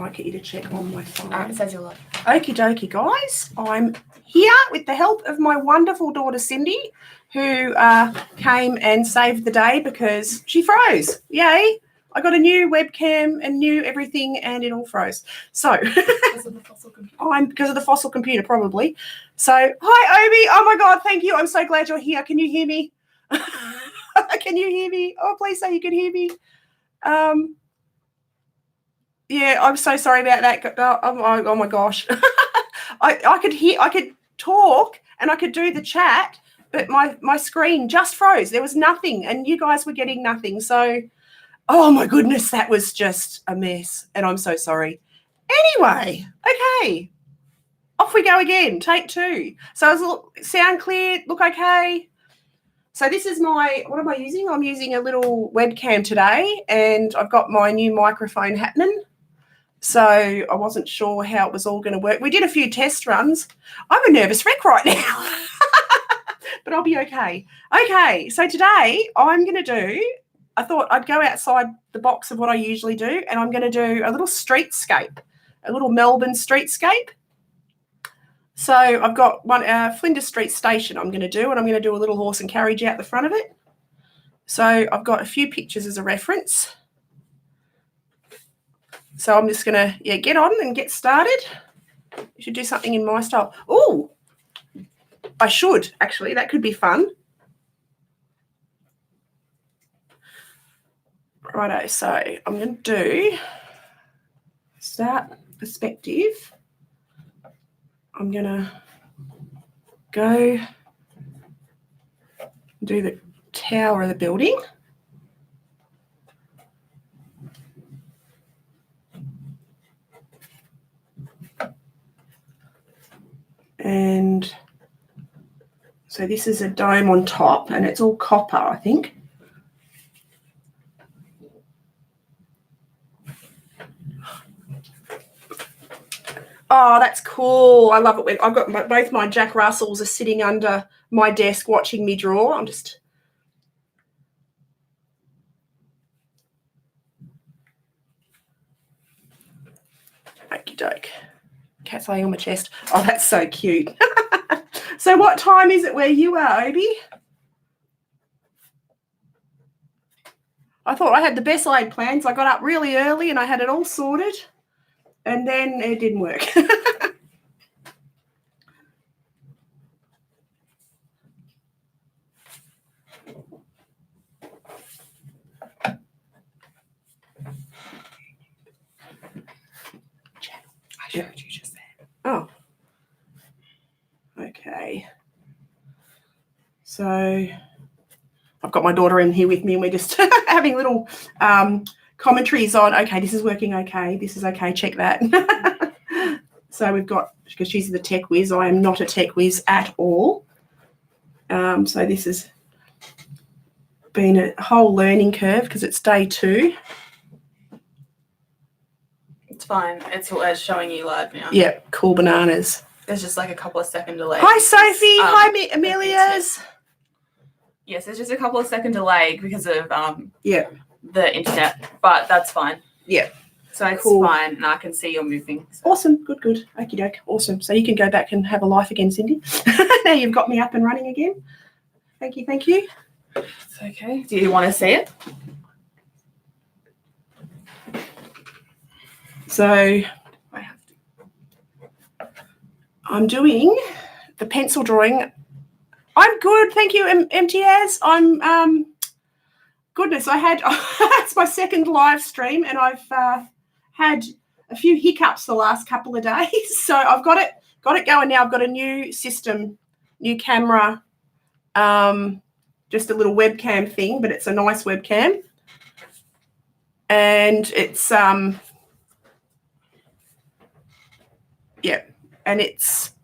might get you to check on my phone. It says you're live. Okie dokie, guys. I'm here with the help of my wonderful daughter, Cindy, who came and saved the day because she froze. Yay. I got a new webcam and new everything, and it all froze. So, Because of the fossil computer. because of the fossil computer, probably. So, hi, Obi. Oh, my God. Thank you. I'm so glad you're here. Can you hear me? Can you hear me? Oh, please say you can hear me. Yeah, I'm so sorry about that. Oh my gosh. I could talk and I could do the chat, but my screen just froze. There was nothing and you guys were getting nothing. So, oh my goodness, that was just a mess and I'm so sorry. Anyway, okay. Off we go again, take 2. So sound clear, look okay? So this is what am I using? I'm using a little webcam today and I've got my new microphone happening. So I wasn't sure how it was all going to work. We did a few test runs. I'm a nervous wreck right now, but I'll be okay. Okay, so today I thought I'd go outside the box of what I usually do and I'm going to do a little streetscape, a little Melbourne streetscape. So I've got one Flinders Street station I'm going to do, and I'm going to do a little horse and carriage out the front of it. So I've got a few pictures as a reference. So I'm just going to get on and get started. You should do something in my style. Oh, I should, actually. That could be fun. Righto, so I'm going to do start perspective. I'm going to go do the tower of the building. And so this is a dome on top and it's all copper, I think. Oh, that's cool. I love it when I've got both my Jack Russells are sitting under my desk watching me draw. I'm just... Okie doke. Cat's laying on my chest. Oh, that's so cute. So what time is it where you are, Obi? I thought I had the best laid plans. I got up really early and I had it all sorted. And then it didn't work. I showed you just then. Oh. Okay. So I've got my daughter in here with me and we're just having little commentaries on, okay, this is working okay, this is okay, check that. So we've got, because she's the tech whiz, I am not a tech whiz at all. So this has been a whole learning curve because it's day 2. It's fine. It's showing you live now. Yeah, cool bananas. There's just like a couple of second delay. Hi, Sophie. Hi, Amelia's. Yes, there's just a couple of second delay because of the internet, but that's fine. Yeah. So it's fine, and I can see you're moving. So. Awesome. Good. Okie doke. Awesome. So you can go back and have a life again, Cindy. Now you've got me up and running again. Thank you. It's okay. Do you want to see it? So I have to. I'm doing the pencil drawing. I'm good. Thank you, MTS. I'm goodness, it's my second live stream and I've had a few hiccups the last couple of days. So I've got it going now. I've got a new system, new camera, just a little webcam thing, but it's a nice webcam. And it's and it's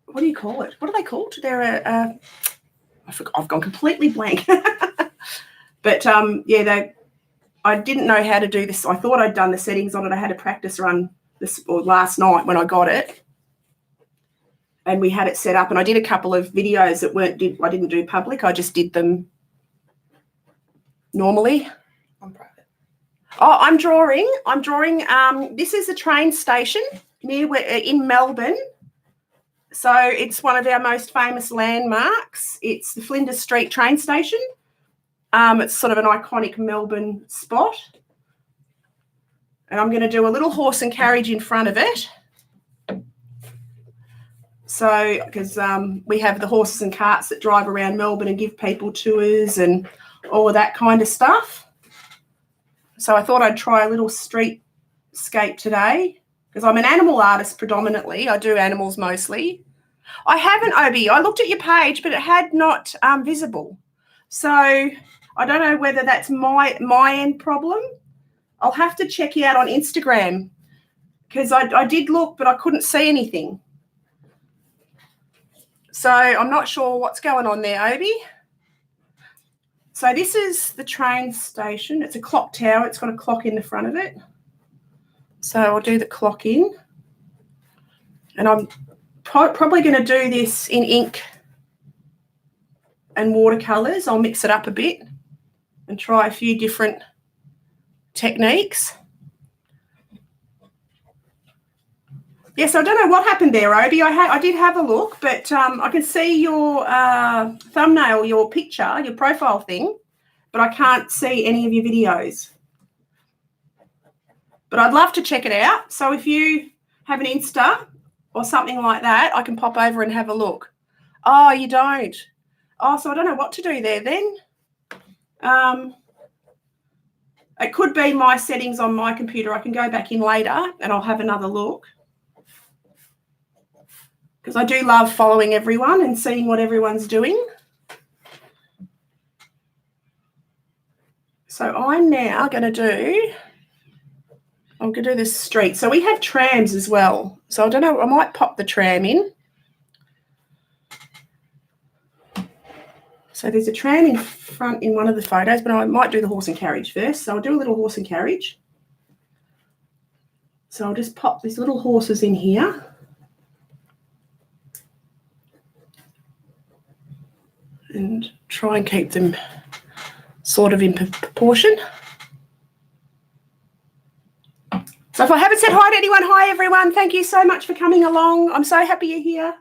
what do you call it? What are they called? They're I've gone completely blank. But I didn't know how to do this. I thought I'd done the settings on it. I had a practice run last night when I got it. And we had it set up and I did a couple of videos that I didn't do public. I just did them normally. On private. Oh, I'm drawing. This is a train station in Melbourne. So it's one of our most famous landmarks. It's the Flinders Street train station. It's sort of an iconic Melbourne spot. And I'm going to do a little horse and carriage in front of it. So, because we have the horses and carts that drive around Melbourne and give people tours and all of that kind of stuff. So I thought I'd try a little streetscape today because I'm an animal artist predominantly. I do animals mostly. I haven't, Obi. I looked at your page, but it had not visible. So I don't know whether that's my end problem. I'll have to check you out on Instagram because I did look, but I couldn't see anything. So I'm not sure what's going on there, Obi. So this is the train station. It's a clock tower. It's got a clock in the front of it. So I'll do the clock in. And I'm probably going to do this in ink and watercolours. I'll mix it up a bit and try a few different techniques. Yes, I don't know what happened there, Obi. I did have a look, but I can see your thumbnail, your picture, your profile thing, but I can't see any of your videos. But I'd love to check it out. So if you have an Insta or something like that, I can pop over and have a look. Oh, you don't? Oh, so I don't know what to do there then. It could be my settings on my computer. I can go back in later and I'll have another look. Because I do love following everyone and seeing what everyone's doing. So I'm now going to do this street. So we have trams as well. So I don't know, I might pop the tram in. So there's a tram in front in one of the photos, but I might do the horse and carriage first. So I'll do a little horse and carriage. So I'll just pop these little horses in here. And try and keep them sort of in proportion. So if I haven't said hi to anyone, hi everyone. Thank you so much for coming along. I'm so happy you're here.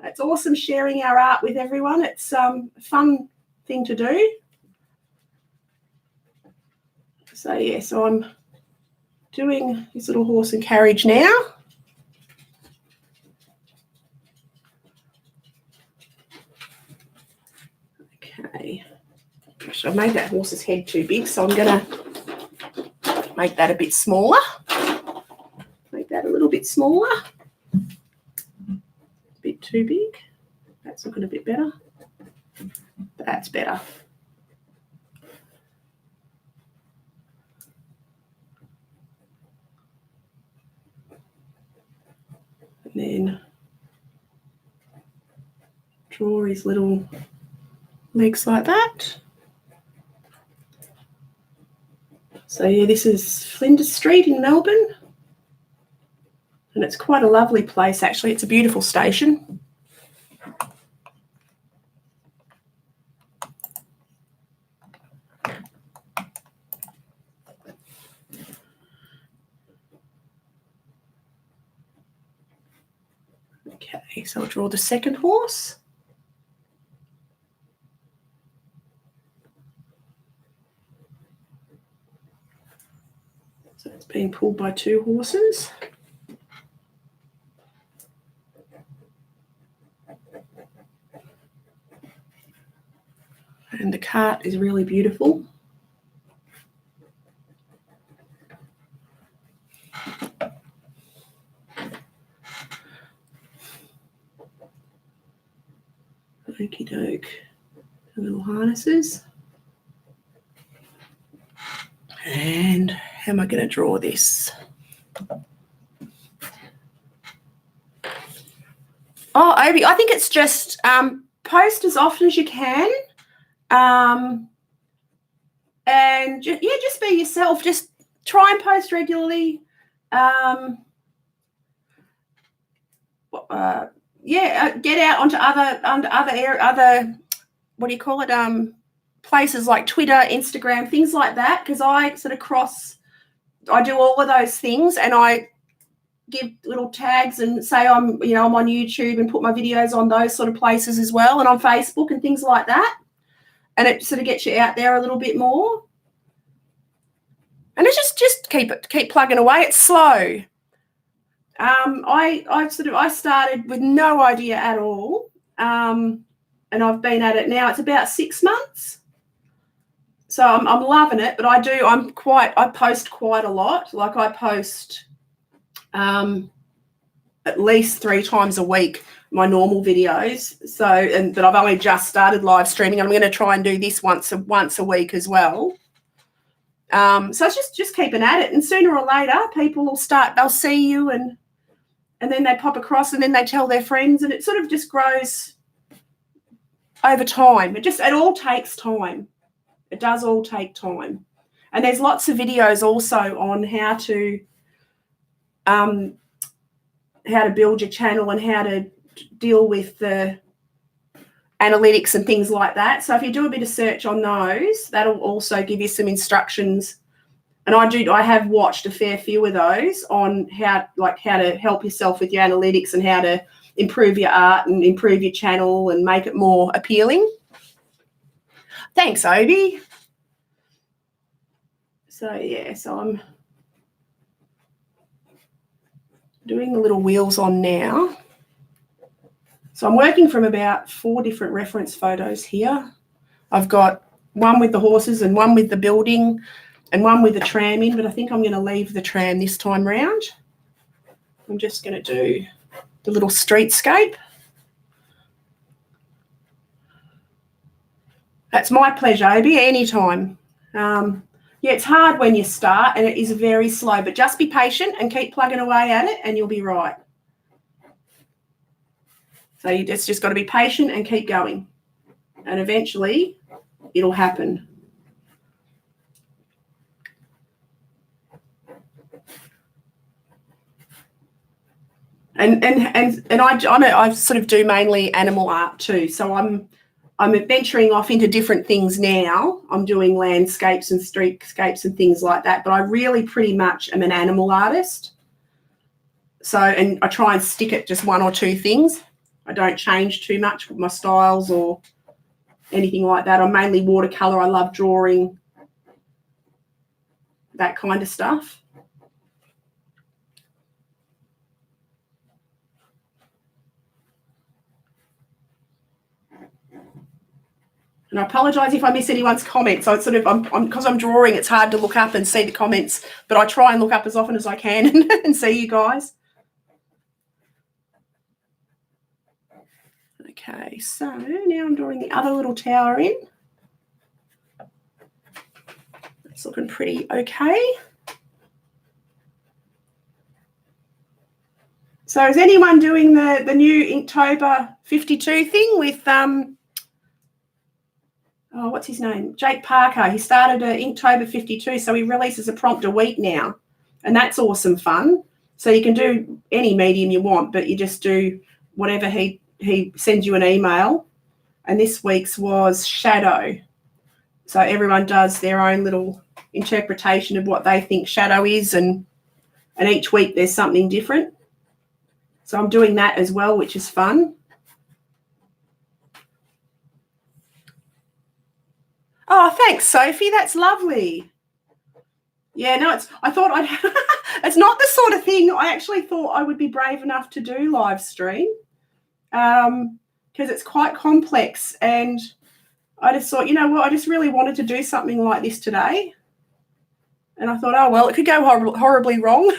It's awesome sharing our art with everyone. It's a fun thing to do. So yeah, so I'm doing this little horse and carriage now. Okay, gosh, I made that horse's head too big, so I'm going to make that a bit smaller. Make that a little bit smaller. A bit too big. That's looking a bit better. That's better. And then draw his little legs like that. So yeah, this is Flinders Street in Melbourne. And it's quite a lovely place actually. It's a beautiful station. Okay, so I'll draw the second horse. So it's being pulled by two horses. And the cart is really beautiful. Okie doke. The little harnesses. And how am I going to draw this? Oh, Obi, I think it's just post as often as you can. And just be yourself. Just try and post regularly. Get out onto other what do you call it? Places like Twitter, Instagram, things like that. Because I sort of cross I do all of those things, and I give little tags and say I'm on YouTube and put my videos on those sort of places as well, and on Facebook and things like that. And it sort of gets you out there a little bit more. And it's just keep plugging away. It's slow. I started with no idea at all, and I've been at it now. It's about 6 months. So I'm loving it, but I post quite a lot. Like I post at least 3 times a week, my normal videos. But I've only just started live streaming, and I'm going to try and do this once a week as well. So it's just keeping at it, and sooner or later people they'll see you and then they pop across and then they tell their friends, and it sort of just grows over time. It all takes time. It does all take time. And there's lots of videos also on how to build your channel and how to deal with the analytics and things like that. So if you do a bit of search on those, that'll also give you some instructions. And I have watched a fair few of those on how to help yourself with your analytics and how to improve your art and improve your channel and make it more appealing. Thanks, Obi. So I'm doing the little wheels on now. So I'm working from about 4 different reference photos here. I've got one with the horses and one with the building and one with the tram in, but I think I'm going to leave the tram this time round. I'm just going to do the little streetscape. That's my pleasure, Obi, anytime. Yeah, it's hard when you start and it is very slow, but just be patient and keep plugging away at it and you'll be right. So you just got to be patient and keep going, and eventually it'll happen. And I sort of do mainly animal art too. So I'm venturing off into different things now. I'm doing landscapes and streetscapes and things like that, but I really pretty much am an animal artist. So, and I try and stick at just 1 or 2 things. I don't change too much with my styles or anything like that. I'm mainly watercolor. I love drawing, that kind of stuff. And I apologise if I miss anyone's comments. So it's sort of, because I'm drawing, it's hard to look up and see the comments, but I try and look up as often as I can and see you guys. Okay, so now I'm drawing the other little tower in. It's looking pretty okay. So is anyone doing the new Inktober 52 thing with what's his name? Jake Parker. He started Inktober 52, so he releases a prompt a week now, and that's awesome fun. So you can do any medium you want, but you just do whatever he sends you an email, and this week's was shadow. So everyone does their own little interpretation of what they think shadow is, and each week there's something different. So I'm doing that as well, which is fun. Oh, thanks, Sophie. That's lovely. Yeah, no, it's not the sort of thing I actually thought I would be brave enough to do live stream, because it's quite complex, and I just thought, you know what, I just really wanted to do something like this today. And I thought, oh, well, it could go horribly wrong.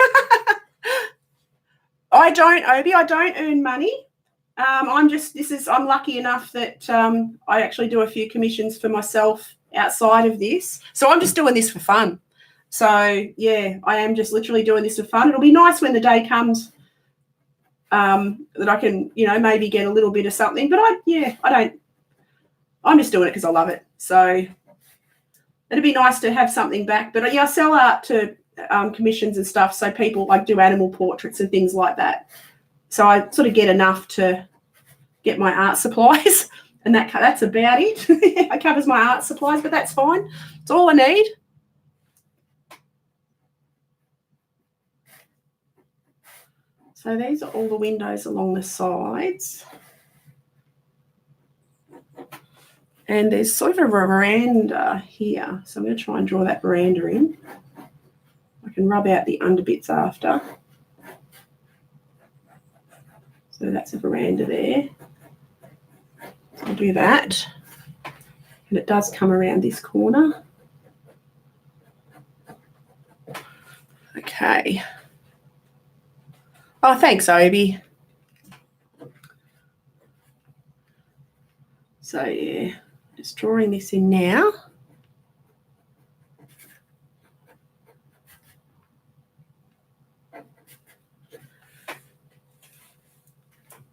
I don't, Obi, I don't earn money. I'm lucky enough that I actually do a few commissions for myself outside of this. So I'm just doing this for fun. So, yeah, I am just literally doing this for fun. It'll be nice when the day comes that I can, maybe get a little bit of something. But I'm just doing it because I love it. So it'd be nice to have something back. But, I sell art to commissions and stuff. So people do animal portraits and things like that. So I sort of get enough to get my art supplies, and that's about it. It covers my art supplies, but that's fine. It's all I need. So these are all the windows along the sides. And there's sort of a veranda here. So I'm going to try and draw that veranda in. I can rub out the under bits after. So that's a veranda there. So I'll do that. And it does come around this corner. Okay. Oh, thanks, Obi. So, yeah, just drawing this in now.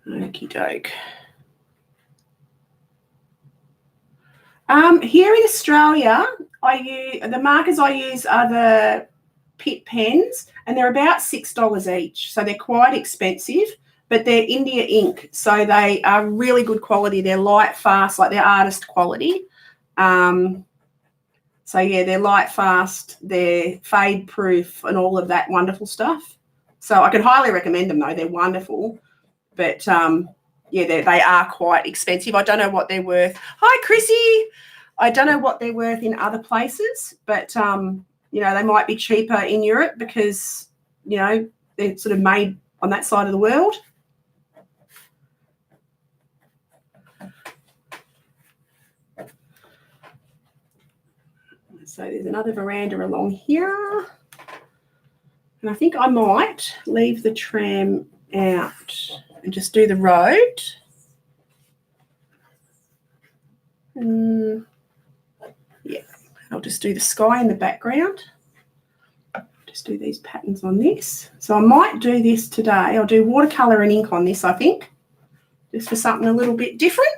Okie doke. Here in Australia, the markers I use are the Pitt pens, and they're about $6 each. So they're quite expensive, but they're India ink, so they are really good quality. They're light, fast, like they're artist quality. So yeah, they're light, fast, they're fade proof, and all of that wonderful stuff. So I could highly recommend them though. They're wonderful, but yeah, they are quite expensive. I don't know what they're worth. Hi, Chrissy. I don't know what they're worth in other places, but you know, they might be cheaper in Europe because, you know, they're sort of made on that side of the world. So there's another veranda along here. And I think I might leave the tram out and just do the road. Yeah, I'll just do the sky in the background. Just do these patterns on this. So I might do this today. I'll do watercolour and ink on this, I think, just for something a little bit different.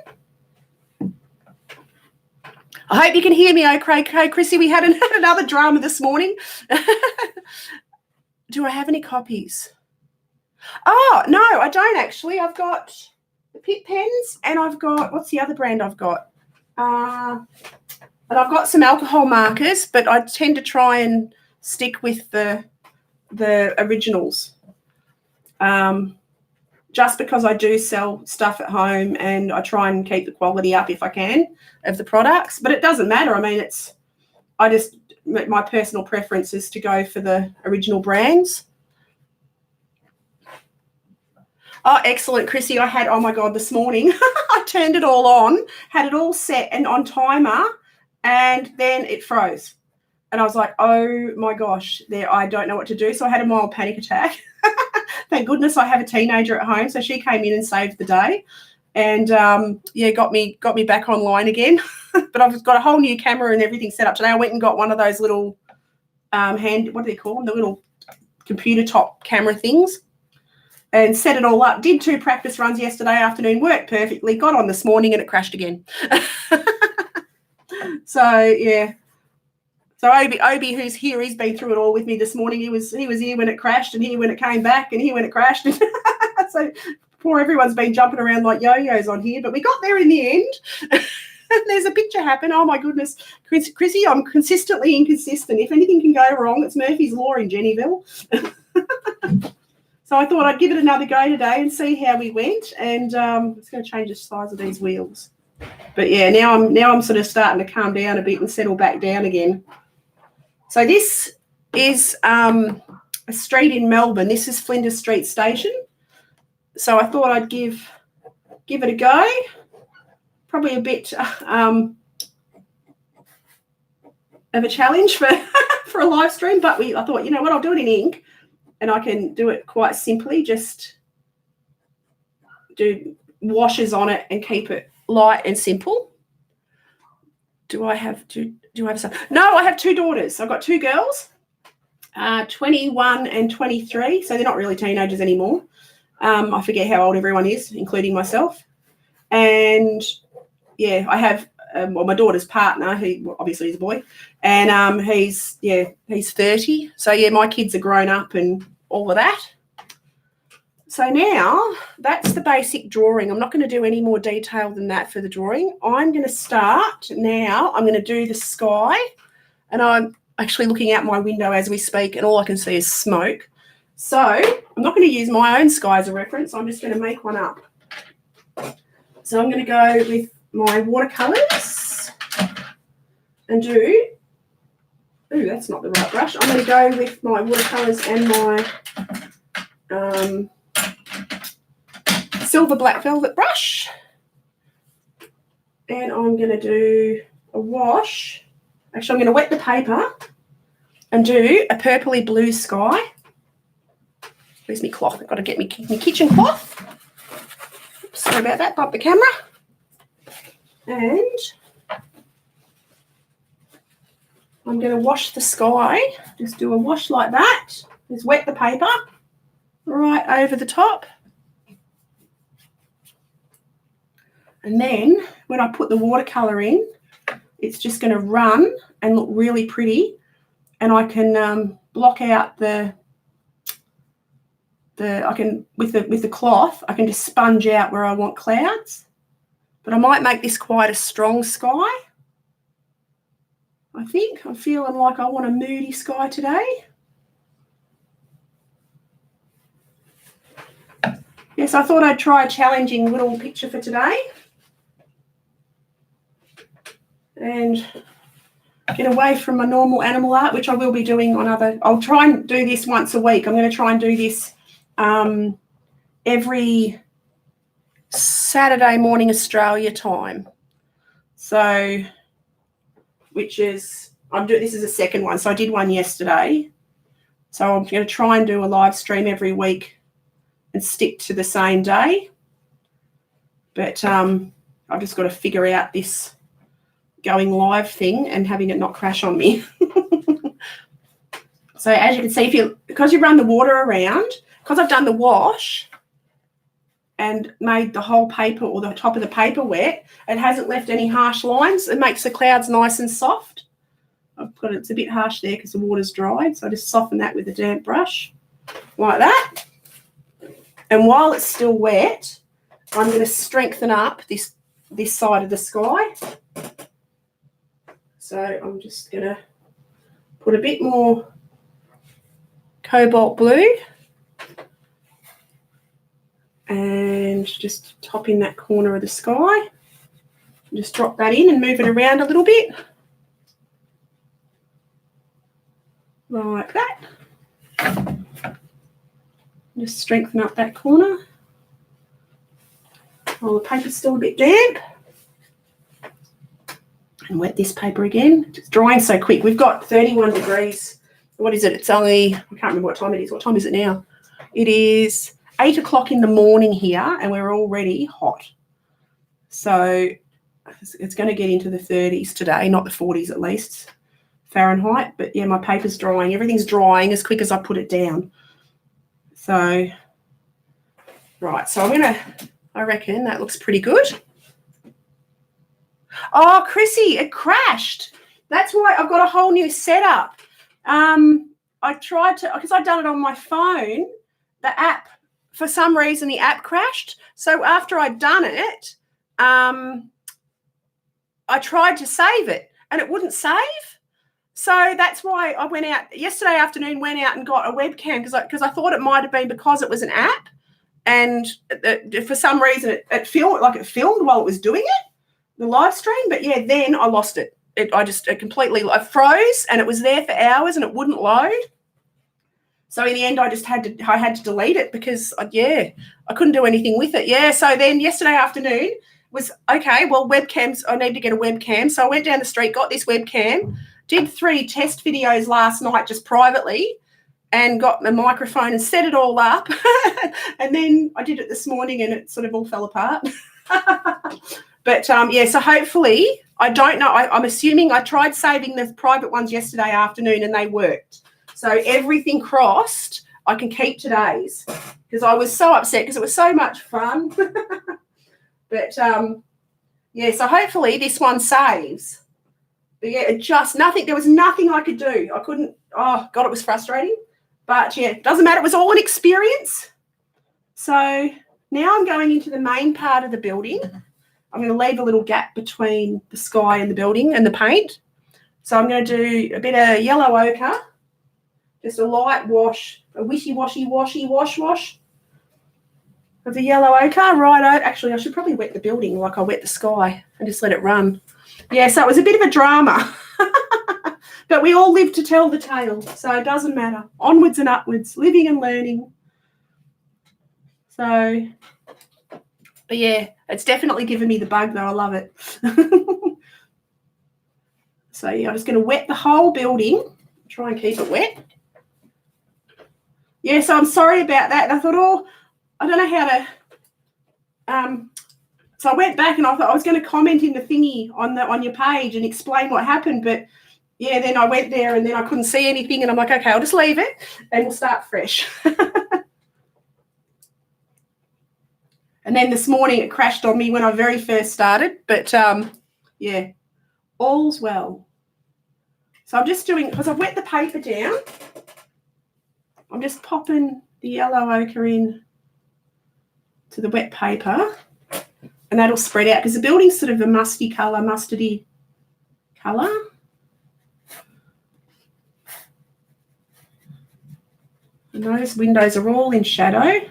I hope you can hear me okay, Chrissy. We had another drama this morning. Do I have any copies? Oh, no, I don't actually. I've got the Pitt pens and I've got, what's the other brand I've got? And I've got some alcohol markers, but I tend to try and stick with the originals. Just because I do sell stuff at home and I try and keep the quality up if I can of the products, but it doesn't matter. I mean, my personal preference is to go for the original brands. Oh, excellent, Chrissy. I had, oh my God, this morning, I turned it all on, had it all set and on timer, and then it froze. And I was like, oh my gosh, I don't know what to do. So I had a mild panic attack. Thank goodness I have a teenager at home. So she came in and saved the day and, yeah, got me back online again. But I've got a whole new camera and everything set up today. I went and got one of those little what do they call them? The little computer top camera things and set it all up. Did 2 practice runs yesterday afternoon, worked perfectly, got on this morning and it crashed again. So, yeah. So Obi, who's here, he's been through it all with me this morning. He was here when it crashed and here when it came back and here when it crashed. So poor everyone's been jumping around like yo-yos on here, but we got there in the end. There's a picture happen. Oh my goodness, Chrissy, I'm consistently inconsistent. If anything can go wrong, it's Murphy's Law in Jennyville. So I thought I'd give it another go today and see how we went. And it's going to change the size of these wheels. But yeah, now I'm sort of starting to calm down a bit and settle back down again. So this is a street in Melbourne. This is Flinders Street Station. So I thought I'd give it a go. Probably a bit of a challenge for a live stream, but I thought, you know what, I'll do it in ink and I can do it quite simply. Just do washes on it and keep it light and simple. Do I have some? No, I have 2 daughters. I've got 2 girls, 21 and 23. So they're not really teenagers anymore. I forget how old everyone is, including myself. And yeah, I have my daughter's partner, who obviously is a boy, and he's 30. So yeah, my kids are grown up and all of that. So now that's the basic drawing. I'm not going to do any more detail than that for the drawing. I'm going to start now. I'm going to do the sky, and I'm actually looking out my window as we speak, and all I can see is smoke. So I'm I'm not going to use my own sky as a reference. I'm just going to make one up. So I'm going to go with my watercolours and do, ooh, that's not the right brush. I'm going to go with my watercolours and my silver black velvet brush. And I'm going to do a wash. Actually, I'm going to wet the paper and do a purpley blue sky. Where's my cloth? I've got to get my kitchen cloth. Sorry about that, bump the camera. And I'm going to wash the sky. Just do a wash like that. Just wet the paper right over the top. And then when I put the watercolour in, it's just going to run and look really pretty. And I can block out with the cloth, I can just sponge out where I want clouds. But I might make this quite a strong sky. I think I'm feeling like I want a moody sky today. Yes, I thought I'd try a challenging little picture for today. And get away from my normal animal art, which I will be doing on other. I'll try and do this once a week. I'm going to try and do this every Saturday morning Australia time. So, which is, this is a second one. So I did one yesterday. So I'm going to try and do a live stream every week and stick to the same day. But I've just got to figure out this going live thing and having it not crash on me. So as you can see, because you run the water around, because I've done the wash and made the whole paper or the top of the paper wet, it hasn't left any harsh lines. It makes the clouds nice and soft. It's a bit harsh there because the water's dried, so I just soften that with a damp brush like that. And while it's still wet, I'm going to strengthen up this side of the sky. So I'm just going to put a bit more cobalt blue and just top in that corner of the sky. Just drop that in and move it around a little bit. Like that. Just strengthen up that corner. Oh, the paper's still a bit damp. And wet this paper again. It's drying so quick. We've got 31 degrees. What is it? It's only, I can't remember what time it is. What time is it now? It is 8 o'clock in the morning here and we're already hot. So it's going to get into the 30s today, not the 40s at least, Fahrenheit. But yeah, my paper's drying. Everything's drying as quick as I put it down. So, right. So I reckon that looks pretty good. Oh, Chrissy, it crashed. That's why I've got a whole new setup. I tried to, because I'd done it on my phone, the app, for some reason the app crashed. So after I'd done it, I tried to save it and it wouldn't save. So that's why I went out yesterday afternoon, went out and got a webcam because I thought it might have been because it was an app and for some reason it filmed while it was doing it, the live stream. But yeah, then I lost it. I froze and it was there for hours and it wouldn't load. So in the end, I had to delete it because I couldn't do anything with it. Yeah. So then yesterday afternoon was okay. Well, webcams. I need to get a webcam. So I went down the street, got this webcam, did 3 test videos last night just privately, and got the microphone and set it all up. And then I did it this morning and it sort of all fell apart. But yeah, so hopefully, I don't know. I'm assuming I tried saving the private ones yesterday afternoon and they worked. So everything crossed, I can keep today's because I was so upset because it was so much fun. But yeah, so hopefully this one saves. But yeah, there was nothing I could do. I couldn't, oh God, it was frustrating. But yeah, it doesn't matter. It was all an experience. So now I'm going into the main part of the building. I'm going to leave a little gap between the sky and the building and the paint. So I'm going to do a bit of yellow ochre Just a light wash, a wishy-washy wash of the yellow ochre. Right, actually, I should probably wet the building like I wet the sky and just let it run. Yeah, so it was a bit of a drama. But we all live to tell the tale, so it doesn't matter. Onwards and upwards, living and learning. So, but yeah, it's definitely given me the bug, though. I love it. So, yeah, I'm just going to wet the whole building. Try and keep it wet. Yeah, so I'm sorry about that. And I thought, oh, I don't know how to. So I went back and I thought I was going to comment in the thingy on your page and explain what happened, but yeah, then I went there and then I couldn't see anything, and I'm like, okay, I'll just leave it and we'll start fresh. And then this morning it crashed on me when I very first started, but yeah, all's well. So I'm just doing, because I've wet the paper down, I'm just popping the yellow ochre in to the wet paper, and that'll spread out because the building's sort of a musty colour, mustardy colour. And those windows are all in shadow.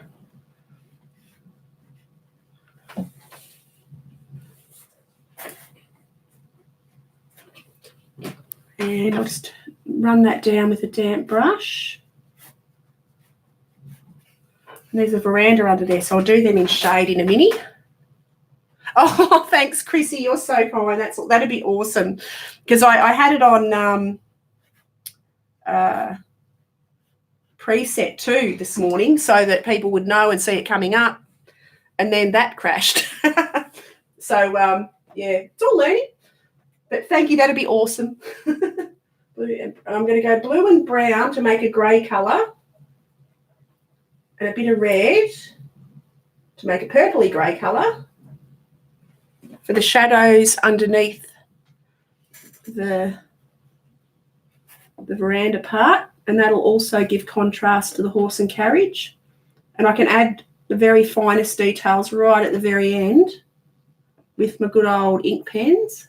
And I'll just run that down with a damp brush. And there's a veranda under there, so I'll do them in shade in a minute. Oh, thanks, Chrissy. You're so kind. That'd be awesome. Because I had it on preset too this morning so that people would know and see it coming up. And then that crashed. So, yeah, it's all learning. But thank you. That'd be awesome. I'm going to go blue and brown to make a grey colour. And a bit of red to make a purpley grey colour for the shadows underneath the veranda part, and that'll also give contrast to the horse and carriage. And I can add the very finest details right at the very end with my good old ink pens.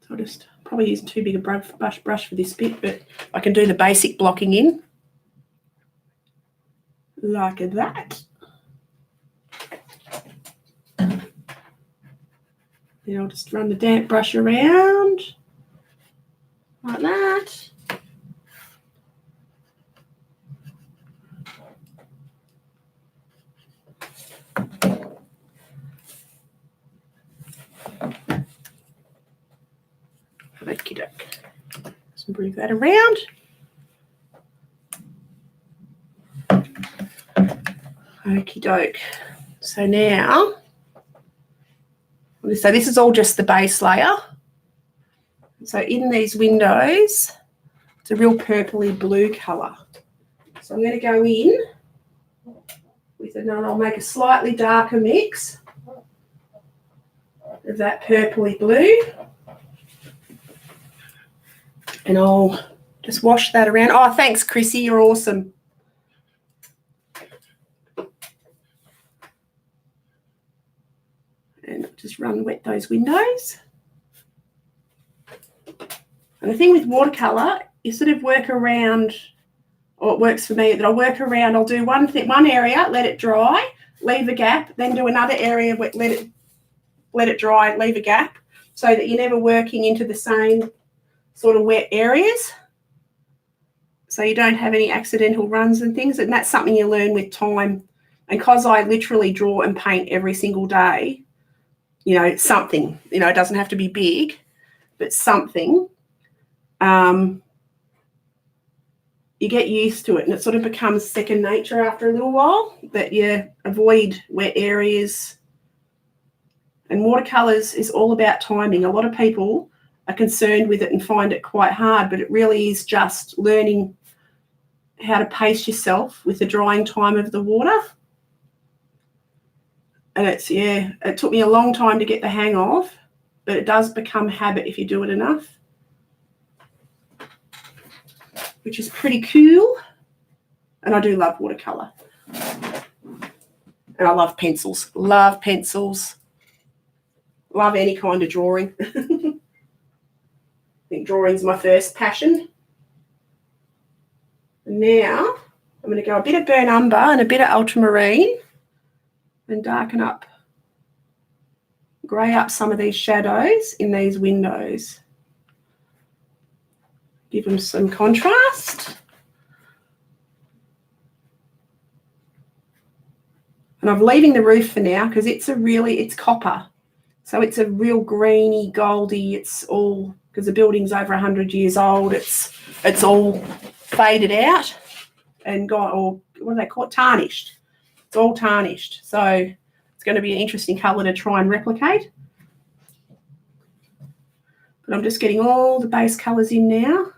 So I'll just probably using too big a brush for this bit, but I can do the basic blocking in like that. Then I'll just run the damp brush around like that. Okie doke. Just move that around. Okie doke. So now, so this is all just the base layer. So in these windows, it's a real purpley blue colour. So I'm going to go in with another, I'll make a slightly darker mix of that purpley blue. And I'll just wash that around. Oh, thanks, Chrissy. You're awesome. And just wet those windows. And the thing with watercolour, you sort of work around, or it works for me, that I work around, I'll do one area, let it dry, leave a gap, then do another area, let it dry, leave a gap, so that you're never working into the same sort of wet areas, so you don't have any accidental runs and things. And that's something you learn with time. And because I literally draw and paint every single day, you know, something, you know, it doesn't have to be big, but something, you get used to it, and it sort of becomes second nature after a little while, that you avoid wet areas. And watercolours is all about timing. A lot of people are concerned with it and find it quite hard, but it really is just learning how to pace yourself with the drying time of the water. And it's, yeah, it took me a long time to get the hang of, but it does become habit if you do it enough, which is pretty cool. And I do love watercolour. And I love pencils. Love pencils. Love any kind of drawing. think drawing's my first passion. And now I'm going to go a bit of burnt umber and a bit of ultramarine and darken up, grey up some of these shadows in these windows. Give them some contrast. And I'm leaving the roof for now because it's copper. So it's a real greeny, goldy, it's all, because the building's over 100 years old, it's all faded out and got, or what do they call it, tarnished. It's all tarnished. So it's going to be an interesting colour to try and replicate. But I'm just getting all the base colours in now.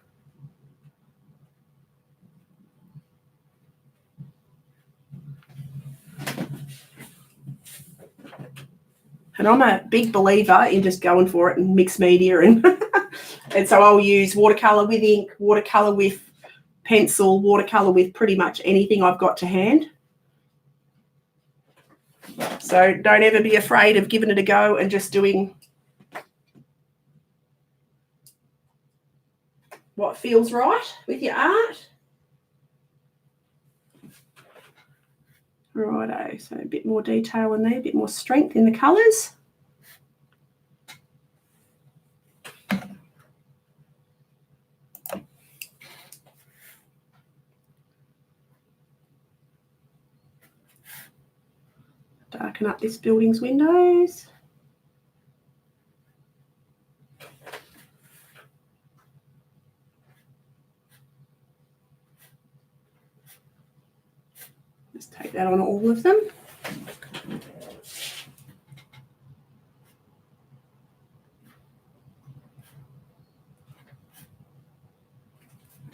And I'm a big believer in just going for it and mixed media. And so I'll use watercolour with ink, watercolour with pencil, watercolour with pretty much anything I've got to hand. So don't ever be afraid of giving it a go and just doing what feels right with your art. Righto, so a bit more detail in there, a bit more strength in the colours. Darken up this building's windows. Just take that on all of them.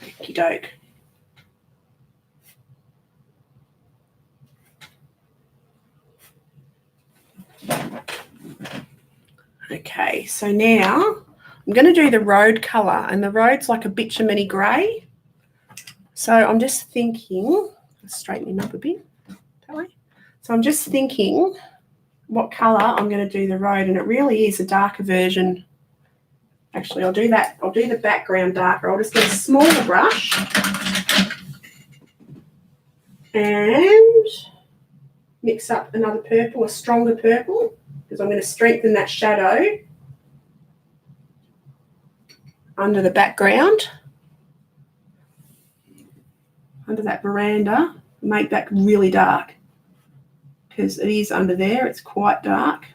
Okie doke. Okay, so now I'm going to do the road colour, and the road's like a bitumen-y grey. So I'm just thinking, straighten him up a bit that way. So I'm just thinking what colour I'm going to do the road, and it really is a darker version. Actually, I'll do that. I'll do the background darker. I'll just get a smaller brush and mix up another purple, a stronger purple, because I'm going to strengthen that shadow under the background, under that veranda, make that really dark, because it is under there, it's quite dark.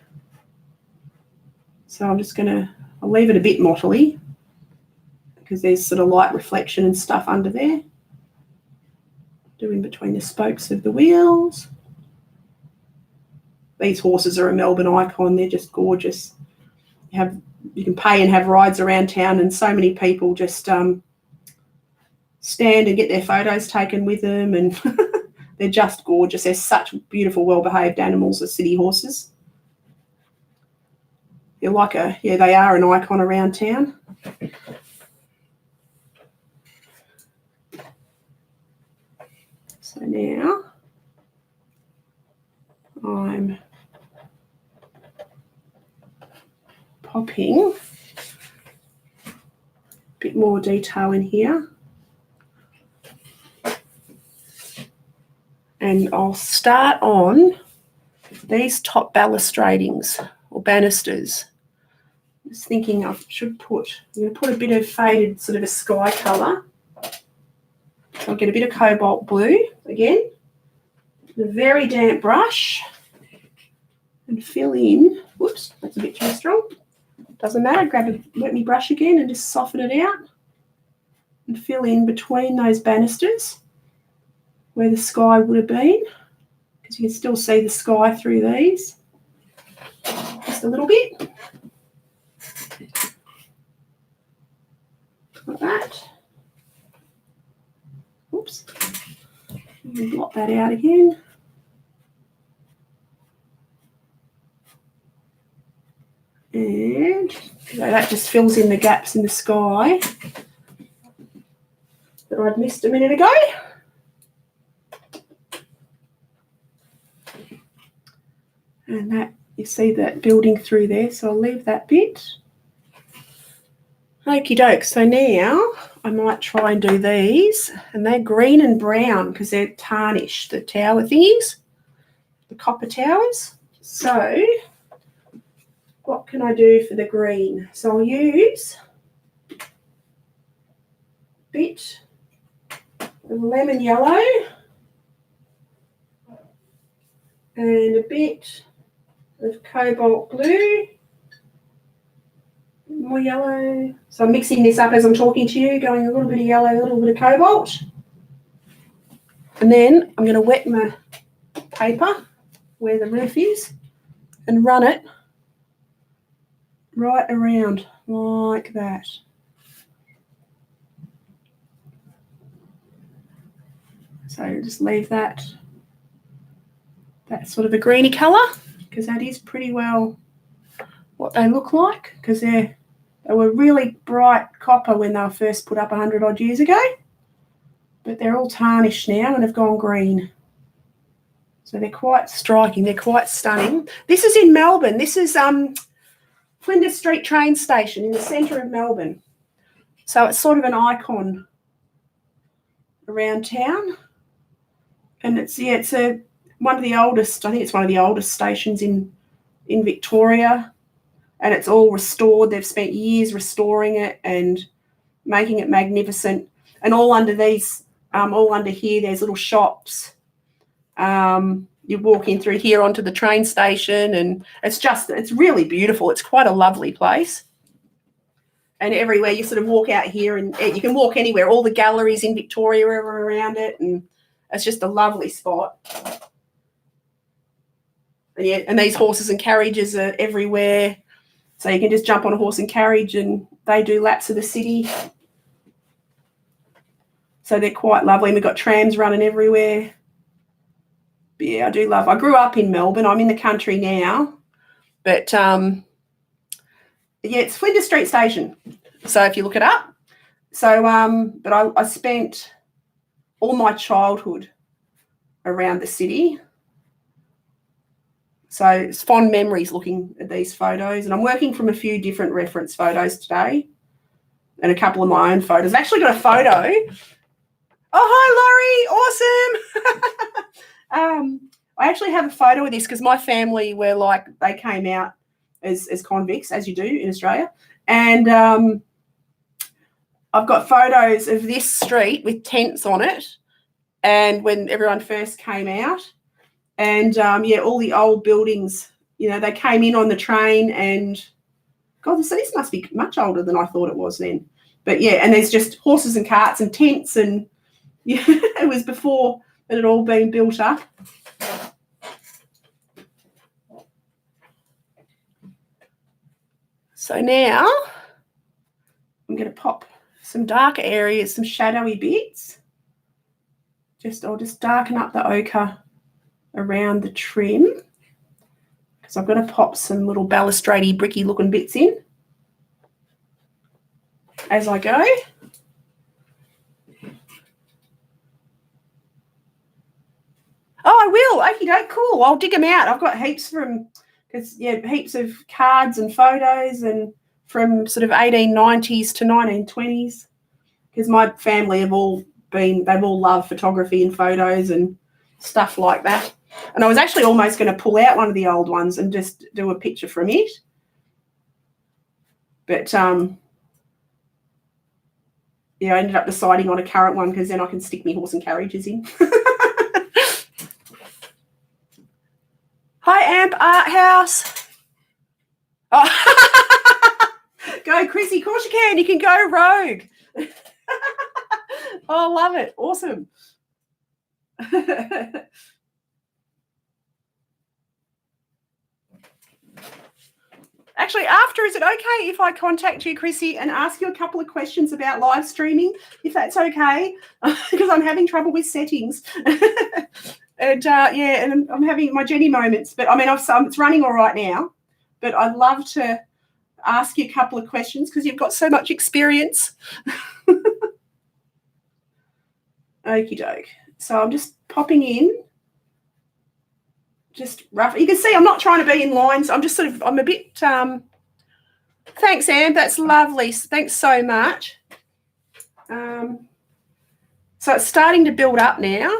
So I'm just going to, I'll leave it a bit mottly because there's sort of light reflection and stuff under there. Do in between the spokes of the wheels. These horses are a Melbourne icon. They're just gorgeous. You can pay and have rides around town, and so many people just stand and get their photos taken with them, and they're just gorgeous. They're such beautiful, well-behaved animals, the city horses. They're like they are an icon around town. So now I'm popping a bit more detail in here. And I'll start on these top balustradings or banisters. Just thinking I'm going to put a bit of faded sort of a sky colour. I'll get a bit of cobalt blue again, with a very damp brush, and fill in, whoops, that's a bit too strong. Doesn't matter, grab a wet me brush again and just soften it out and fill in between those banisters where the sky would have been, because you can still see the sky through these. Just a little bit. Like that. Oops. Blot that out again. And so that just fills in the gaps in the sky that I'd missed a minute ago. And that, you see that building through there, so I'll leave that bit. Okie doke. So now I might try and do these, and they're green and brown because they're tarnished, the tower thingies, the copper towers. So what can I do for the green? So I'll use a bit of lemon yellow and a bit of cobalt blue. More yellow. So I'm mixing this up as I'm talking to you, going a little bit of yellow, a little bit of cobalt. And then I'm going to wet my paper where the roof is and run it right around like that. So just leave that sort of a greeny colour, because that is pretty well what they look like, because they were really bright copper when they were first put up 100 odd years ago, but they're all tarnished now and have gone green. So they're quite striking, they're quite stunning. This is in Melbourne. This is Flinders Street train station in the centre of Melbourne. So it's sort of an icon around town. And it's one of the oldest, I think it's one of the oldest stations in Victoria. And it's all restored. They've spent years restoring it and making it magnificent. And all under here, there's little shops. You walk in through here onto the train station, and it's really beautiful. It's quite a lovely place. And everywhere you sort of walk out here, and you can walk anywhere. All the galleries in Victoria are around it, and it's just a lovely spot. And these horses and carriages are everywhere. So you can just jump on a horse and carriage and they do laps of the city. So they're quite lovely. And we've got trams running everywhere. But yeah, I grew up in Melbourne. I'm in the country now. But yeah, it's Flinders Street Station. So if you look it up. So, but I spent all my childhood around the city. So it's fond memories looking at these photos. And I'm working from a few different reference photos today and a couple of my own photos. I've actually got a photo. Oh, hi, Laurie. Awesome. I actually have a photo of this because my family were like, they came out as convicts, as you do in Australia. And I've got photos of this street with tents on it and when everyone first came out. And, yeah, all the old buildings, they came in on the train and, God, this must be much older than I thought it was then. But, yeah, and there's just horses and carts and tents and, yeah, it was before it had all been built up. So now I'm going to pop some darker areas, some shadowy bits. I'll just darken up the ochre around the trim because I've got to pop some little balustrade-y, bricky looking bits in as I go. Oh, I will. Okie doke, cool. I'll dig them out. I've got heaps heaps of cards and photos and from sort of 1890s to 1920s because my family they've all loved photography and photos and stuff like that. And I was actually almost going to pull out one of the old ones and just do a picture from it. But, yeah, I ended up deciding on a current one because then I can stick my horse and carriages in. Hi, Amp Art House. Oh. Go, Chrissy. Of course you can. You can go rogue. Oh, I love it. Awesome. Actually, is it okay if I contact you, Chrissy, and ask you a couple of questions about live streaming, if that's okay? Because I'm having trouble with settings. And, yeah, and I'm having my Jenny moments. But, I mean, it's running all right now. But I'd love to ask you a couple of questions because you've got so much experience. Okie doke. So I'm just popping in. Just rough. You can see I'm not trying to be in lines. I'm a bit Thanks, Anne. That's lovely. Thanks so much. So it's starting to build up now.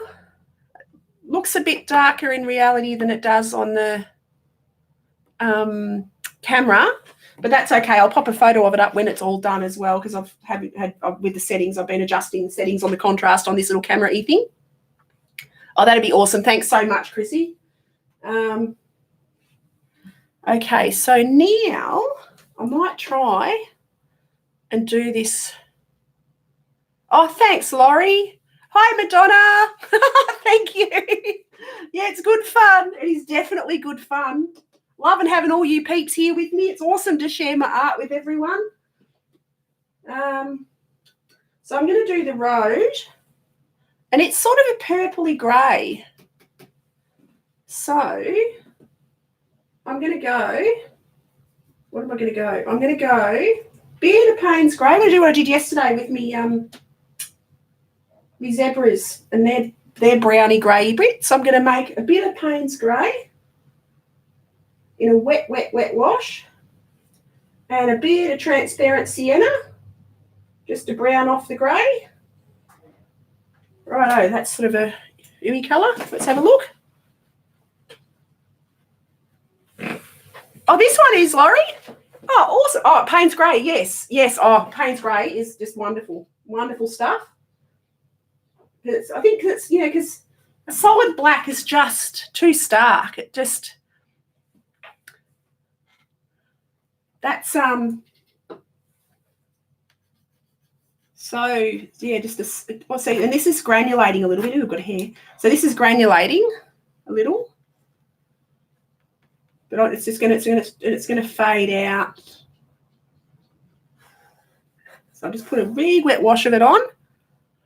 Looks a bit darker in reality than it does on the camera, but that's okay. I'll pop a photo of it up when it's all done as well, because I've had with the settings, I've been adjusting settings on the contrast on this little camera-y thing. Oh, that'd be awesome. Thanks so much, Chrissy. Okay, so now I might try and do this. Oh, thanks, Laurie. Hi, Madonna. Thank you. Yeah, it's good fun. It is definitely good fun. Loving having all you peeps here with me. It's awesome to share my art with everyone. So I'm going to do the road, and it's sort of a purpley grey. So I'm going to go, what am I going to go? I'm going to go Beard of Payne's Grey. I'm going to do what I did yesterday with me zebras, and they're browny grey bits. So I'm going to make a bit of Payne's Grey in a wet wash, and a bit of transparent sienna just to brown off the grey. Righto, that's sort of a ooey colour. Let's have a look. Oh, this one is, Laurie. Oh, awesome. Oh, Payne's Grey, yes. Yes, oh, Payne's Grey is just wonderful. Wonderful stuff. I think that's, you know, because a solid black is just too stark. It just, that's, so, yeah, just a, well, see, and this is granulating a little bit. Ooh, I've got hair. So this is granulating a little. But it's going to fade out. So I'll just put a big wet wash of it on.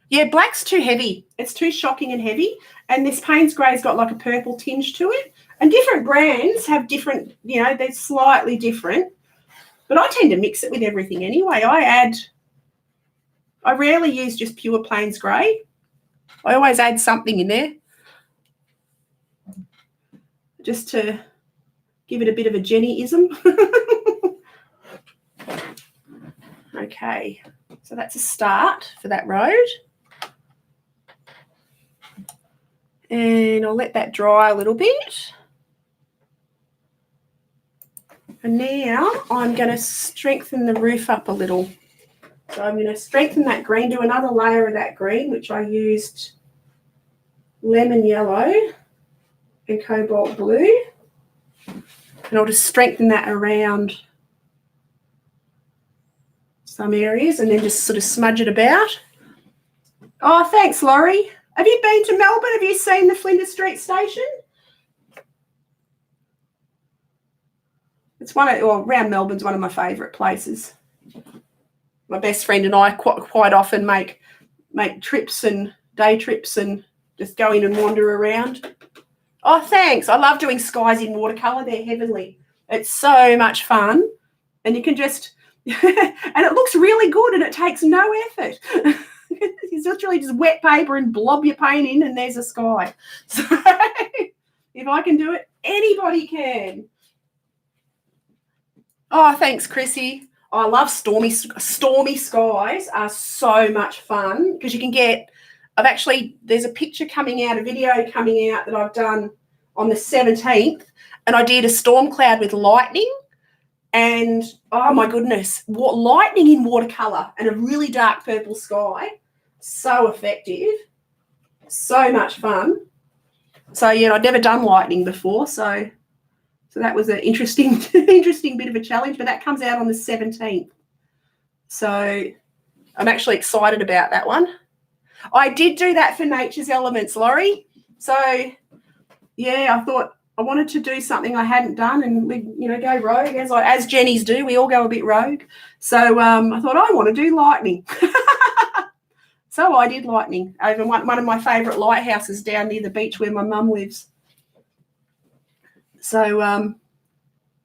Yeah, black's too heavy. It's too shocking and heavy. And this Payne's Grey's got like a purple tinge to it. And different brands have different, you know, they're slightly different. But I tend to mix it with everything anyway. I rarely use just pure Payne's Grey. I always add something in there just to give it a bit of a Jenny-ism. Okay, so that's a start for that road. And I'll let that dry a little bit. And now I'm going to strengthen the roof up a little. So I'm going to strengthen that green, do another layer of that green, which I used lemon yellow and cobalt blue. And I'll just strengthen that around some areas and then just sort of smudge it about. Oh, thanks, Laurie. Have you been to Melbourne? Have you seen the Flinders Street station? It's around Melbourne's one of my favourite places. My best friend and I quite often make trips and day trips and just go in and wander around. Oh, thanks. I love doing skies in watercolour. They're heavenly. It's so much fun. And you can just, and it looks really good and it takes no effort. It's literally just wet paper and blob your paint in and there's a sky. So if I can do it, anybody can. Oh, thanks, Chrissy. Oh, I love stormy skies are so much fun because you can get, there's a picture coming out, a video coming out that I've done on the 17th, and I did a storm cloud with lightning, and oh my goodness, what lightning in watercolour and a really dark purple sky. So effective. So much fun. So yeah, I'd never done lightning before, so that was an interesting bit of a challenge, but that comes out on the 17th. So I'm actually excited about that one. I did do that for Nature's Elements, Laurie. So yeah, I thought I wanted to do something I hadn't done and we, go rogue as Jennies do. We all go a bit rogue. So I thought I want to do lightning. So I did lightning over one of my favourite lighthouses down near the beach where my mum lives. So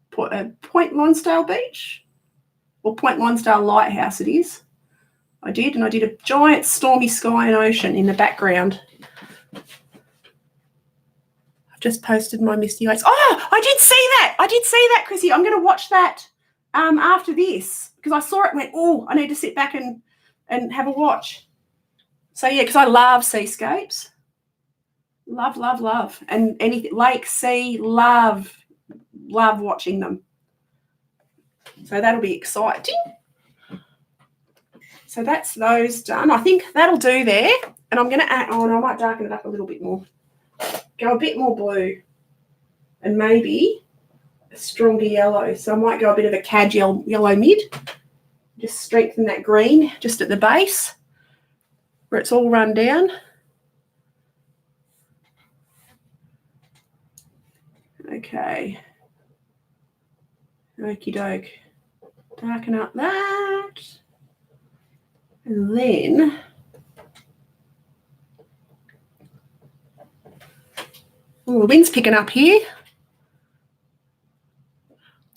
Point Lonsdale Beach, or Point Lonsdale Lighthouse it is. I did a giant stormy sky and ocean in the background. I've just posted my Misty Lakes. Oh, I did see that, Chrissy. I'm going to watch that after this because I saw it and went, oh, I need to sit back and have a watch. So, yeah, because I love seascapes. Love, love, love. And anything, lake, sea, love watching them. So that'll be exciting. So that's those done. I think that'll do there. And I'm going to add on, I might darken it up a little bit more. Go a bit more blue. And maybe a stronger yellow. So I might go a bit of a cad yellow mid. Just strengthen that green just at the base where it's all run down. Okay. Okie doke. Darken up that. And then the wind's picking up here.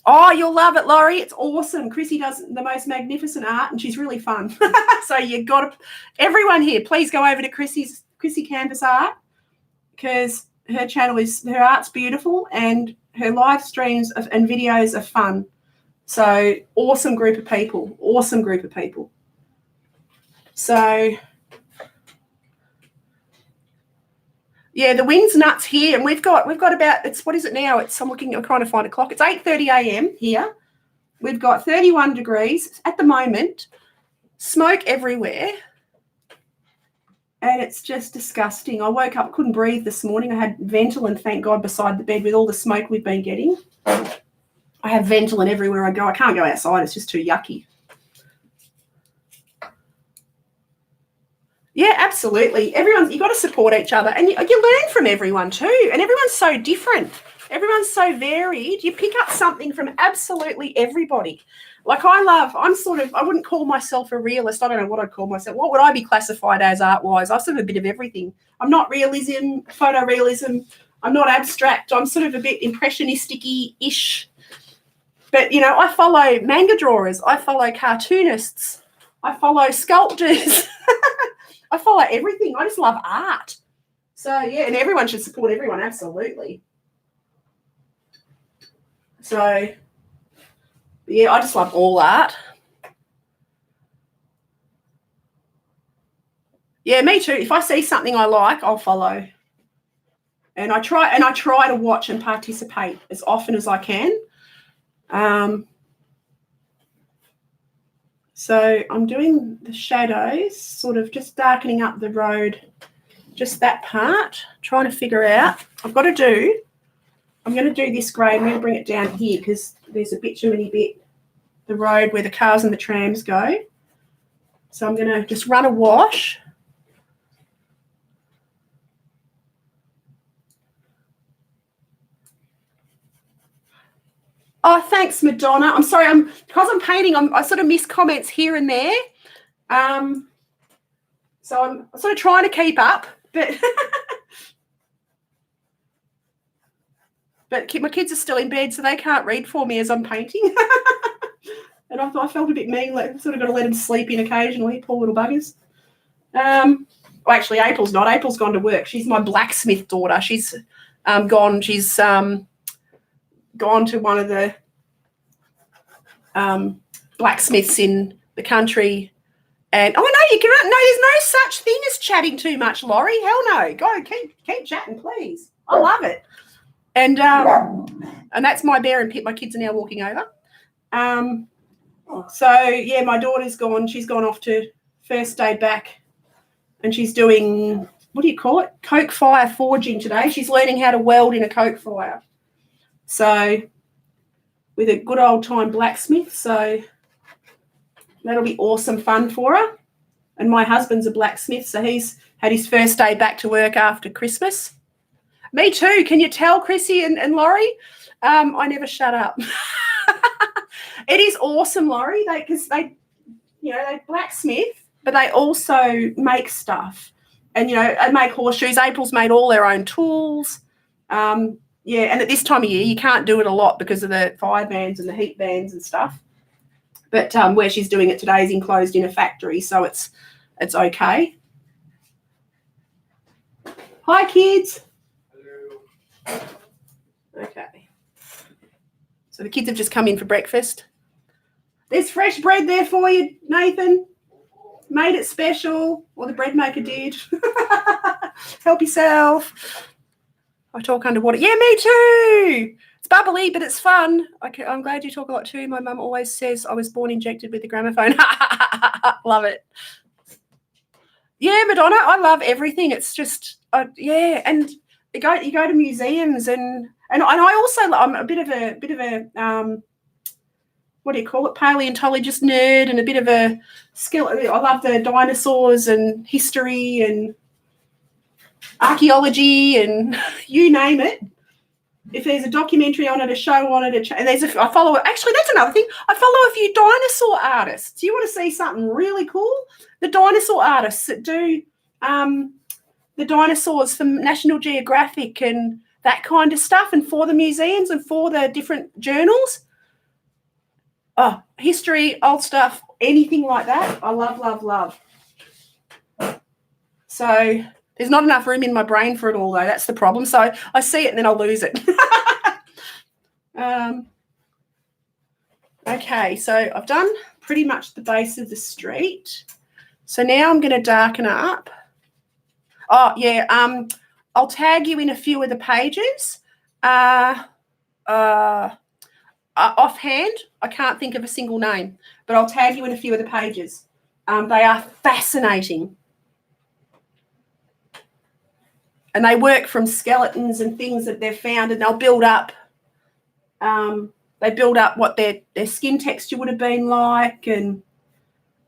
Oh, you'll love it, Laurie. It's awesome. Chrissy does the most magnificent art and she's really fun. So you got to, everyone here, please go over to Chrissy Canvas Art because her channel her art's beautiful and her live streams and videos are fun. So awesome group of people. So yeah, the wind's nuts here, and we've got about, it's, what is it now? I'm trying to find a clock. It's 8:30 a.m. here. We've got 31 degrees at the moment, smoke everywhere, and it's just disgusting. I woke up, couldn't breathe this morning. I had Ventolin, thank God, beside the bed with all the smoke we've been getting. I have Ventolin everywhere I go. I can't go outside. It's just too yucky. Yeah, absolutely. You've got to support each other and you learn from everyone too. And everyone's so different. Everyone's so varied. You pick up something from absolutely everybody. Like I wouldn't call myself a realist. I don't know what I'd call myself. What would I be classified as art-wise? I'm sort of a bit of everything. I'm not realism, photorealism. I'm not abstract. I'm sort of a bit impressionistic-ish. But, you know, I follow manga drawers. I follow cartoonists. I follow sculptors. I follow everything. I just love art. So, yeah, and everyone should support everyone, absolutely. So, yeah, I just love all art. Yeah, me too. If I see something I like, I'll follow. And I try to watch and participate as often as I can. So I'm doing the shadows, sort of just darkening up the road, just that part, trying to figure out. I'm going to do this grey. I'm going to bring it down here because there's a bitumen bit, the road where the cars and the trams go. So I'm going to just run a wash. Oh, thanks, Madonna. I'm sorry. Because I'm painting, I sort of miss comments here and there. So I'm sort of trying to keep up, but my kids are still in bed, so they can't read for me as I'm painting. And I felt a bit mean, like sort of got to let them sleep in occasionally, poor little buggers. Well, actually, April's not. April's gone to work. She's my blacksmith daughter. She's gone. She's gone to one of the blacksmiths in the country. And, oh, no, you cannot. No, there's no such thing as chatting too much, Laurie. Hell no. Go, keep chatting, please. I love it. And that's my bear and Pip. My kids are now walking over. So, yeah, my daughter's gone. She's gone off to first day back. And she's doing, what do you call it? Coke fire forging today. She's learning how to weld in a coke fire. So, with a good old time blacksmith. So, that'll be awesome fun for her. And my husband's a blacksmith, so he's had his first day back to work after Christmas. Me too. Can you tell, Chrissy and Laurie? I never shut up. It is awesome, Laurie, because they blacksmith, but they also make stuff. And, you know, they make horseshoes. April's made all their own tools. Yeah, and at this time of year, you can't do it a lot because of the fire bans and the heat bans and stuff. But where she's doing it today is enclosed in a factory, so it's okay. Hi, kids. Hello. Okay. So the kids have just come in for breakfast. There's fresh bread there for you, Nathan. Made it special, or the bread maker did. Help yourself. I talk underwater. Yeah, me too. It's bubbly, but it's fun. I'm glad you talk a lot too. My mum always says I was born injected with the gramophone. Love it. Yeah, Madonna, I love everything. It's just, yeah, and you go to museums and I also, I'm a bit of a what do you call it, paleontologist nerd, and a bit of a skill. I love the dinosaurs and history and archaeology and you name it. If there's a documentary on it, a show on it, and I follow. Actually, that's another thing. I follow a few dinosaur artists. You want to see something really cool? The dinosaur artists that do the dinosaurs for National Geographic and that kind of stuff, and for the museums and for the different journals. Oh, history, old stuff, anything like that. I love, love, love. So there's not enough room in my brain for it all, though. That's the problem. So I see it and then I'll lose it. Okay, so I've done pretty much the base of the street. So now I'm going to darken up. Oh, yeah, I'll tag you in a few of the pages. Offhand, I can't think of a single name, but I'll tag you in a few of the pages. They are fascinating. And they work from skeletons and things that they've found, and they'll build up. They build up what their skin texture would have been like, and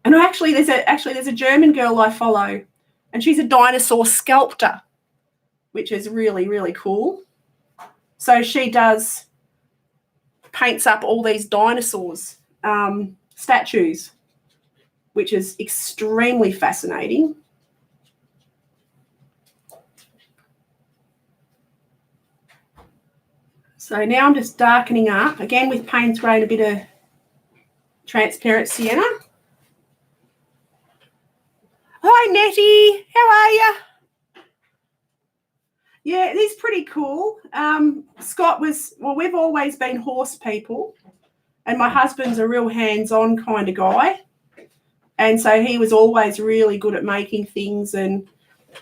actually there's a German girl I follow, and she's a dinosaur sculptor, which is really, really cool. So she paints up all these dinosaurs statues, which is extremely fascinating. So now I'm just darkening up, again with Payne's Grey and a bit of transparent sienna. Hi, Nettie. How are you? Yeah, it is pretty cool. Scott we've always been horse people, and my husband's a real hands-on kind of guy. And so he was always really good at making things, and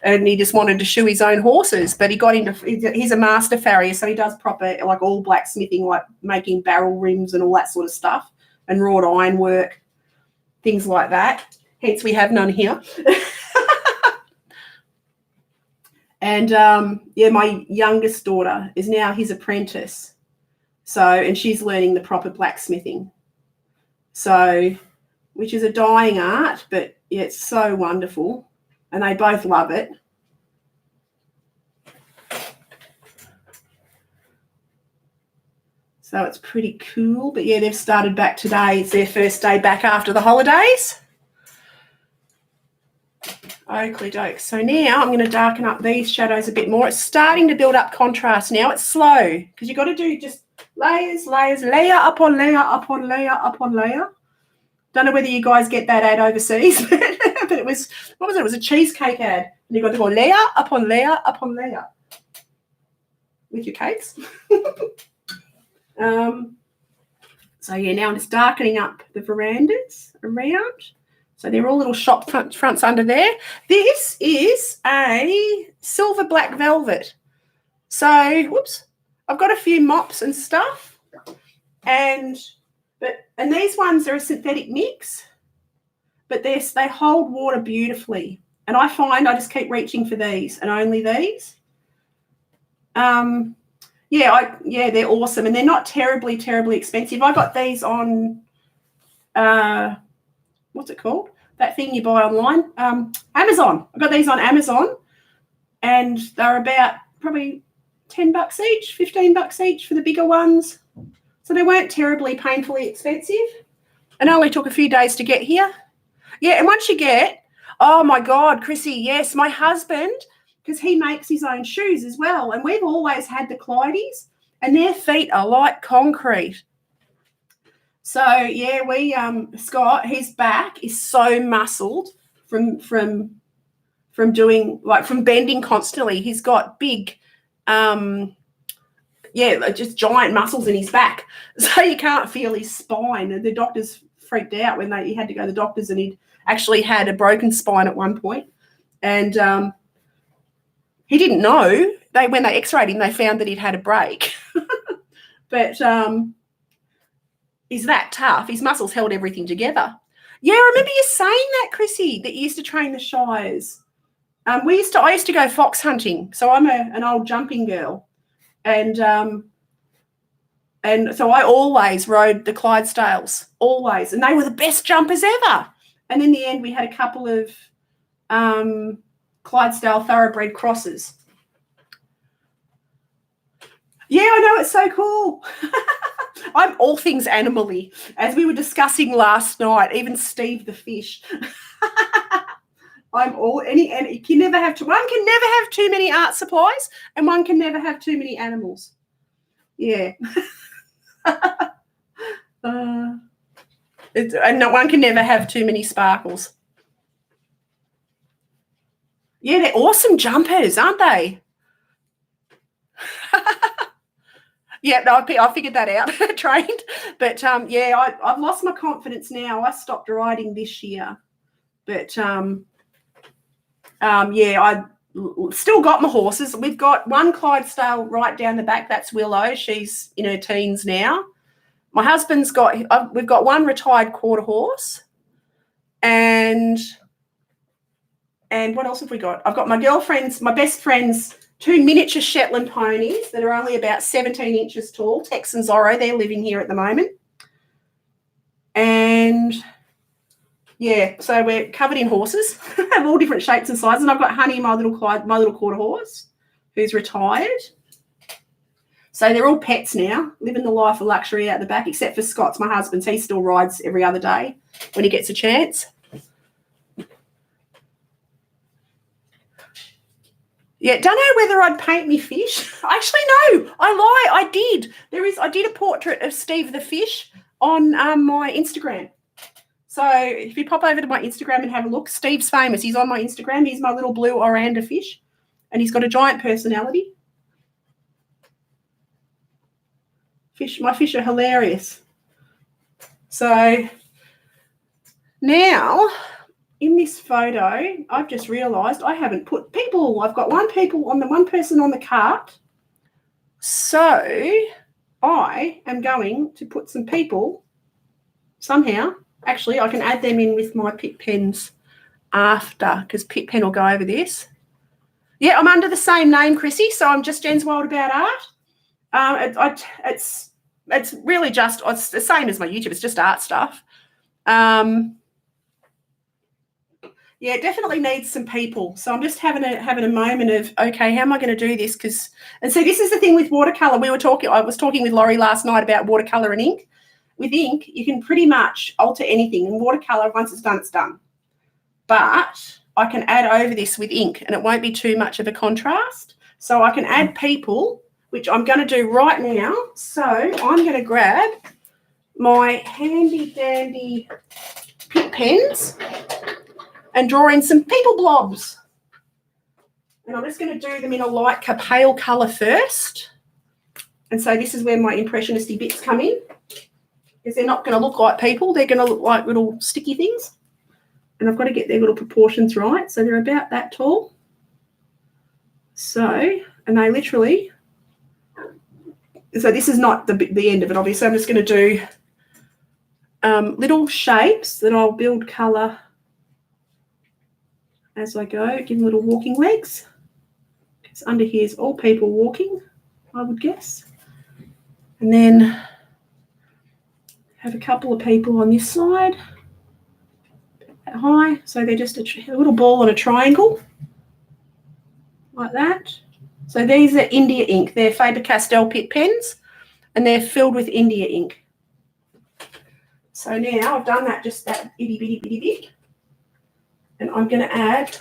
he just wanted to shoe his own horses, but he's a master farrier, so he does proper, like, all blacksmithing, like making barrel rims and all that sort of stuff, and wrought iron work, things like that. Hence we have none here. And my youngest daughter is now his apprentice, and she's learning the proper blacksmithing, so, which is a dying art, but yeah, it's so wonderful. And they both love it. So it's pretty cool. But, yeah, they've started back today. It's their first day back after the holidays. Oakley doke. So now I'm going to darken up these shadows a bit more. It's starting to build up contrast now. It's slow because you've got to do just layers, layer upon layer upon layer upon layer. Don't know whether you guys get that ad overseas, but it was, what was it? It was a cheesecake ad. And you've got to go layer upon layer upon layer with your cakes. So, yeah, now I'm just darkening up the verandas around. So they're all little shop fronts under there. This is a silver black velvet. So, whoops, I've got a few mops and stuff. And these ones are a synthetic mix, but they hold water beautifully. And I find I just keep reaching for these and only these. They're awesome, and they're not terribly, terribly expensive. I got these on, what's it called? That thing you buy online, Amazon. I got these on Amazon, and they're about probably $10 each, $15 each for the bigger ones. So they weren't terribly painfully expensive. And it only took a few days to get here. Yeah, and once you get, oh, my God, Chrissy, yes, my husband, because he makes his own shoes as well, and we've always had the Clydes, and their feet are like concrete. So, yeah, Scott, his back is so muscled from doing, like, from bending constantly. He's got big, just giant muscles in his back, so you can't feel his spine. And the doctors freaked out when he had to go to the doctors, and he'd actually had a broken spine at one point. And he didn't know. When they x-rayed him, they found that he'd had a break. But he's that tough. His muscles held everything together. Yeah, I remember you saying that, Chrissy, that you used to train the Shires. I used to go fox hunting, so I'm an old jumping girl, and so I always rode the Clydesdales, always, and they were the best jumpers ever. And in the end, we had a couple of Clydesdale thoroughbred crosses. Yeah, I know, it's so cool. I'm all things animal-y, as we were discussing last night. Even Steve the fish. I'm all and you can never have one can never have too many art supplies, and one can never have too many animals. Yeah. And no one can never have too many sparkles. Yeah, they're awesome jumpers, aren't they? Yeah, no, I figured that out, trained. But yeah, I've lost my confidence now. I stopped riding this year, but yeah, I still got my horses. We've got one Clydesdale right down the back. That's Willow. She's in her teens now. My husband's we've got one retired quarter horse, and what else have we got? I've got my best friend's 2 miniature Shetland ponies that are only about 17 inches tall, Tex and Zorro. They're living here at the moment. And yeah, so we're covered in horses of all different shapes and sizes. And I've got Honey, my little quarter horse, who's retired. So they're all pets now, living the life of luxury out the back, except for Scott's, my husband's. He still rides every other day when he gets a chance. Yeah, don't know whether I'd paint me fish. Actually, no, I lie. I did. I did a portrait of Steve the fish on my Instagram. So if you pop over to my Instagram and have a look, Steve's famous. He's on my Instagram. He's my little blue Oranda fish, and he's got a giant personality. My fish are hilarious. So now, in this photo, I've just realised I haven't put people. I've got one person on the cart. So I am going to put some people somehow. Actually, I can add them in with my Pip Pens after, because Pip Pen will go over this. Yeah, I'm under the same name, Chrissy, so I'm just Jen's Wild About Art. It's really just, it's the same as my YouTube. It's just art stuff. Yeah, it definitely needs some people. So I'm just having a moment of, okay, how am I going to do this? And so this is the thing with watercolour. I was talking with Laurie last night about watercolour and ink. With ink, you can pretty much alter anything. In watercolour, once it's done, it's done. But I can add over this with ink, and it won't be too much of a contrast. So I can add people, which I'm going to do right now. So I'm going to grab my handy-dandy Pip Pens and draw in some people blobs. And I'm just going to do them in a light pale colour first. And so this is where my impressionisty bits come in, because they're not going to look like people. They're going to look like little sticky things. And I've got to get their little proportions right. So they're about that tall. So, and they literally, so this is not the end of it, obviously. I'm just going to do little shapes that I'll build colour as I go. Give them little walking legs. Because under here is all people walking, I would guess. And then have a couple of people on this side. High, so they're just a little ball on a triangle, like that. So these are India ink. They're Faber-Castell Pip Pens, and they're filled with India ink. So now I've done that, just that itty bitty bit, and I'm going to add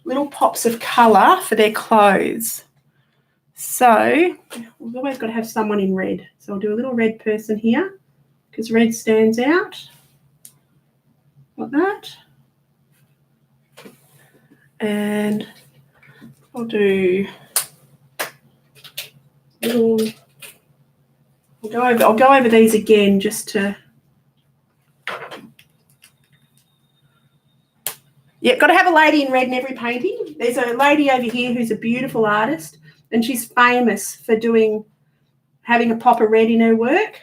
little pops of colour for their clothes. So we've always got to have someone in red. So I'll do a little red person here, because red stands out. Like that. And I'll do little, I'll go over these again just to Yeah, got to have a lady in red in every painting. There's a lady over here who's a beautiful artist, and she's famous for having a pop of red in her work.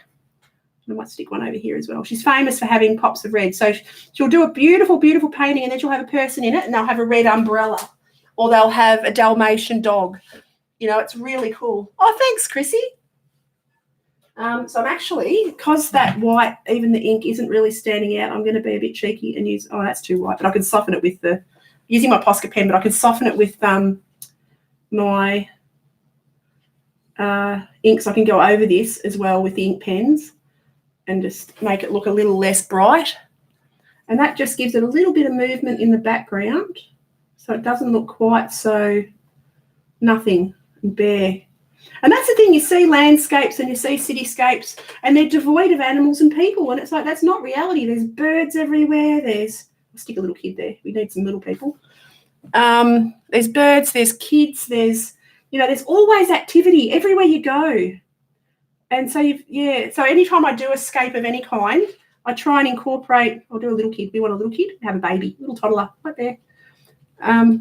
I might stick one over here as well. She's famous for having pops of red. So she'll do a beautiful, beautiful painting, and then she'll have a person in it, and they'll have a red umbrella, or they'll have a Dalmatian dog. You know, it's really cool. Oh, thanks, Chrissy. So I'm actually, because that white, even the ink isn't really standing out, I'm going to be a bit cheeky and use, oh, that's too white, but I can soften it with using my Posca pen, but I can soften it with my inks. I can go over this as well with the ink pens and just make it look a little less bright. And that just gives it a little bit of movement in the background, so it doesn't look quite so nothing and bare. And that's the thing, you see landscapes and you see cityscapes and they're devoid of animals and people, and it's like, that's not reality. There's birds everywhere. I'll stick a little kid there. We need some little people. There's birds, there's kids, there's always activity everywhere you go. And so, so anytime I do a scape of any kind, I try and incorporate, I'll do a little kid. We want a little kid, have a baby, little toddler right there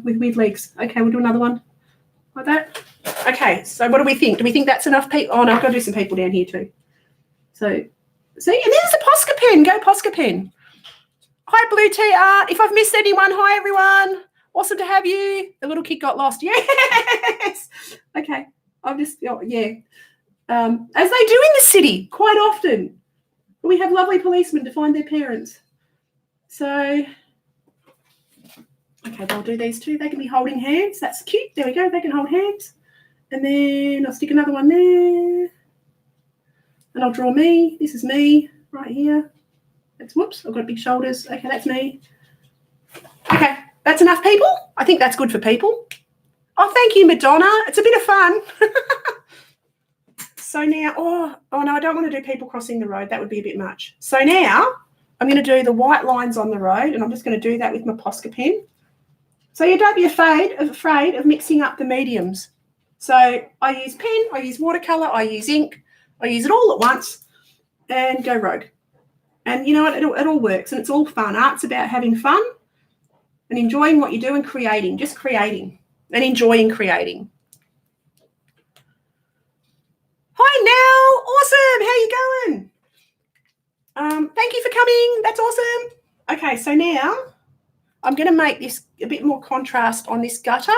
with weird legs. Okay, we'll do another one like that. Okay, so what do we think? Do we think that's enough people? Oh, no, I've got to do some people down here too. So, see, and there's the Posca pen. Go Posca pen. Hi, Blue Tea Art. If I've missed anyone, hi, everyone. Awesome to have you. The little kid got lost. Yes. Okay. I've just, as they do in the city quite often. We have lovely policemen to find their parents. So, okay, I'll do these two. They can be holding hands. That's cute. There we go. They can hold hands. And then I'll stick another one there. And I'll draw me. This is me right here. Whoops, I've got big shoulders. Okay, that's me. Okay, that's enough people. I think that's good for people. Oh, thank you, Madonna. It's a bit of fun. So now, oh no, I don't want to do people crossing the road. That would be a bit much. So now I'm going to do the white lines on the road, and I'm just going to do that with my Posca pen. So you don't be afraid of mixing up the mediums. So I use pen, I use watercolour, I use ink, I use it all at once and go rogue. And you know what, it all works and it's all fun. Art's about having fun and enjoying what you do and creating, just creating and enjoying creating. Hi, Nell. Awesome. How you going? Thank you for coming. That's awesome. Okay, so now I'm going to make this a bit more contrast on this gutter.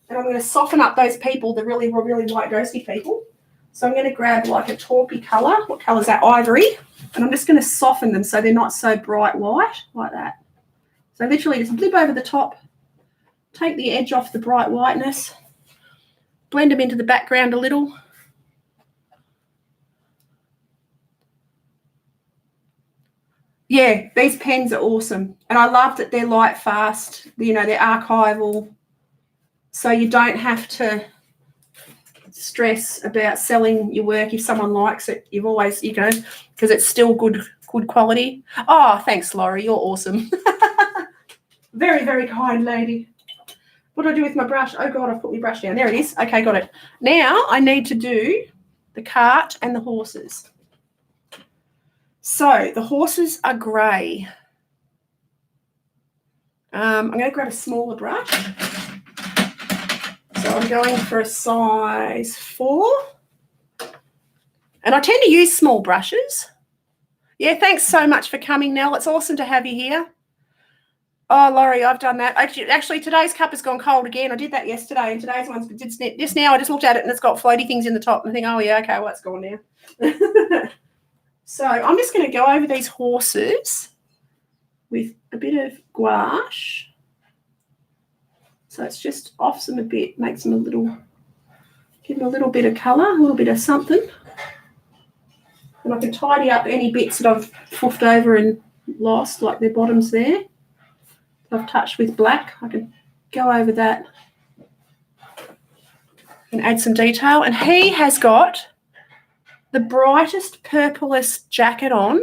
And I'm going to soften up those people, the really, really white ghosty people. So I'm going to grab like a taupey colour. What colour is that? Ivory. And I'm just going to soften them so they're not so bright white like that. So literally just blip over the top, take the edge off the bright whiteness, blend them into the background a little. Yeah, these pens are awesome. And I love that they're light fast, they're archival. So you don't have to stress about selling your work if someone likes it. You've always, because it's still good quality. Oh, thanks, Laurie. You're awesome. Very, very kind lady. What do I do with my brush? Oh, God, I've put my brush down. There it is. Okay, got it. Now I need to do the cart and the horses. So the horses are grey. I'm going to grab a smaller brush. So I'm going for a size 4. And I tend to use small brushes. Yeah, thanks so much for coming, Nell. It's awesome to have you here. Oh, Laurie, I've done that. Actually, today's cup has gone cold again. I did that yesterday, and today's one's just now. I just looked at it, and it's got floaty things in the top. And I think, oh, yeah, okay, well, it's gone now. So I'm just going to go over these horses with a bit of gouache. So it's just off them a bit, makes them give them a little bit of colour, a little bit of something. And I can tidy up any bits that I've foofed over and lost, like their bottoms there. I've touched with black. I can go over that and add some detail. And he has got the brightest, purplest jacket on.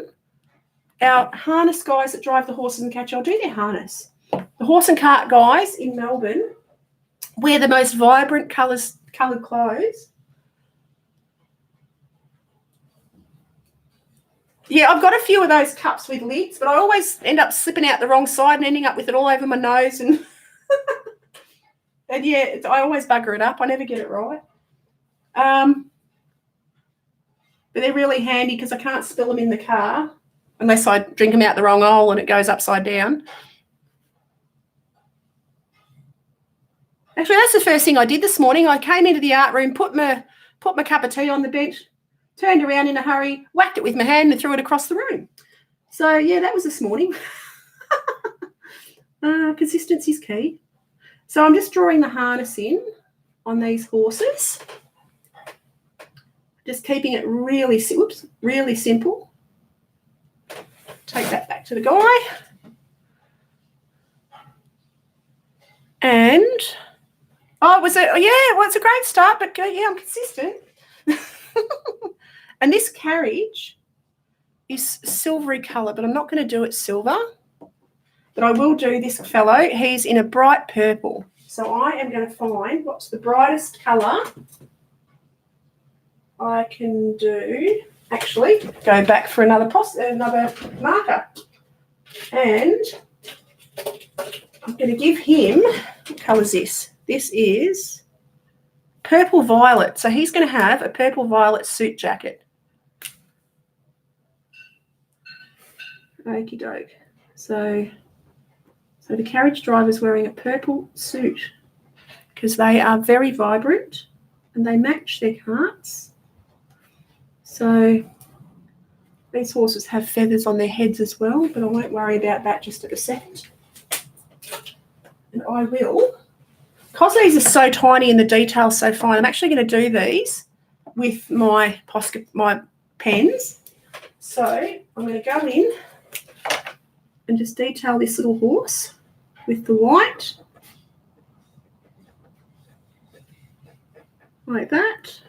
Our harness guys that drive the horses and catch, I'll do their harness. The horse and cart guys in Melbourne wear the most vibrant coloured clothes. Yeah, I've got a few of those cups with lids, but I always end up slipping out the wrong side and ending up with it all over my nose. And and yeah, I always bugger it up. I never get it right. But they're really handy because I can't spill them in the car unless I drink them out the wrong hole and it goes upside down. Actually, that's the first thing I did this morning. I came into the art room, put my cup of tea on the bench, turned around in a hurry, whacked it with my hand and threw it across the room. So, yeah, that was this morning. Consistency is key. So I'm just drawing the harness in on these horses. Just keeping it really simple. Take that back to the guy. And, it's a great start, but yeah, I'm consistent. And this carriage is silvery colour, but I'm not going to do it silver. But I will do this fellow. He's in a bright purple. So I am going to find what's the brightest colour I can do. Actually, go back for another marker. And I'm going to give him, what colour is this? This is purple violet. So he's going to have a purple violet suit jacket. Okie doke. So the carriage driver's wearing a purple suit because they are very vibrant and they match their carts. So these horses have feathers on their heads as well, but I won't worry about that just at a second. And I will, because these are so tiny and the detail's so fine, I'm actually going to do these with my pens. So I'm going to go in and just detail this little horse with the white, like that.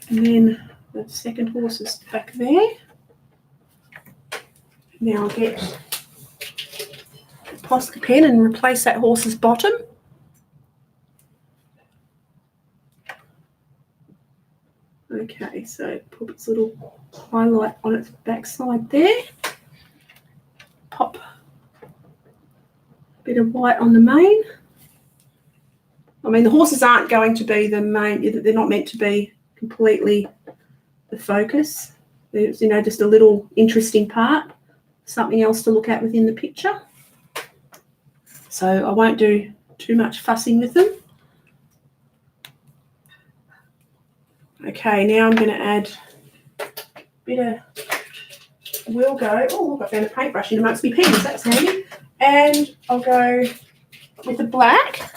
And then the second horse is back there. Now I'll get a Posca pen and replace that horse's bottom. Okay, so put its little highlight on its backside there. Pop a bit of white on the mane. I mean, the horses aren't going to be the main, they're not meant to be completely the focus. There's, just a little interesting part, something else to look at within the picture. So I won't do too much fussing with them. Okay, now I'm going to add a bit of we'll go, look, I found a paintbrush in amongst my pens, that's handy. And I'll go with the black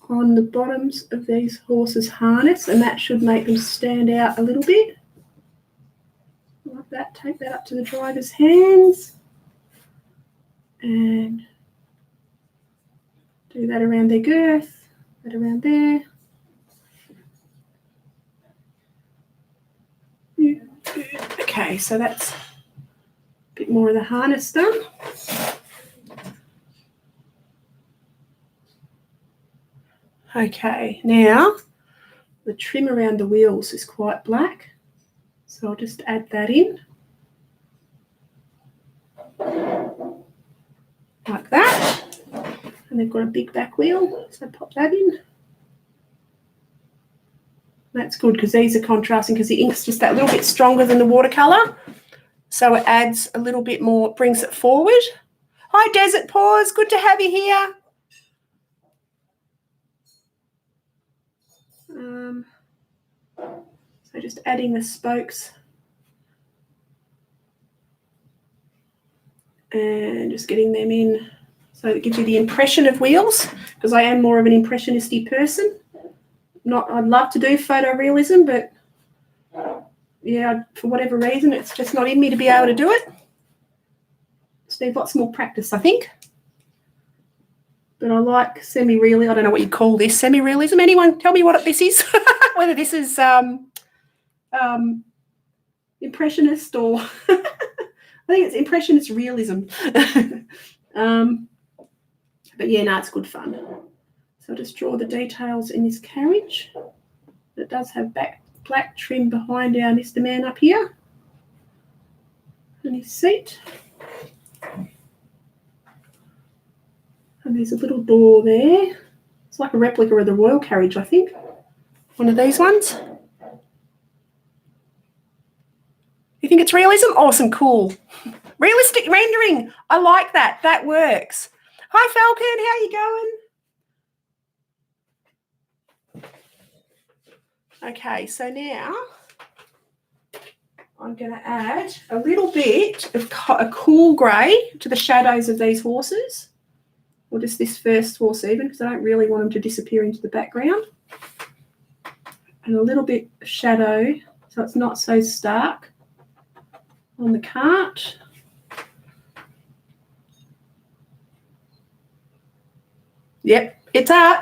on the bottoms of these horses' harness, and that should make them stand out a little bit. Like that, take that up to the driver's hands and do that around their girth, that around there. Okay, so that's a bit more of the harness done. Okay, now the trim around the wheels is quite black, so I'll just add that in. Like that. And they've got a big back wheel, so pop that in. That's good because these are contrasting because the ink's just that little bit stronger than the watercolour. So it adds a little bit more, brings it forward. Hi, Desert Paws, good to have you here. So just adding the spokes and just getting them in so it gives you the impression of wheels, because I am more of an impressionistic person. I'd love to do photorealism, but yeah, for whatever reason, it's just not in me to be able to do it. Just need lots more practice, I think. But I like semi-realism. I don't know what you call this, semi-realism. Anyone tell me what this is? Whether this is impressionist or I think it's impressionist realism. But yeah, no, it's good fun. So I'll just draw the details in this carriage. It does have black trim behind our Mr. Man up here and his seat. And there's a little door there. It's like a replica of the Royal Carriage, I think. One of these ones. You think it's realism? Awesome, cool. Realistic rendering. I like that. That works. Hi, Falcon. How you going? Okay, so now I'm going to add a little bit of a cool grey to the shadows of these horses. Or just this first horse even, because I don't really want them to disappear into the background. And a little bit of shadow so it's not so stark on the cart. Yep, it's art.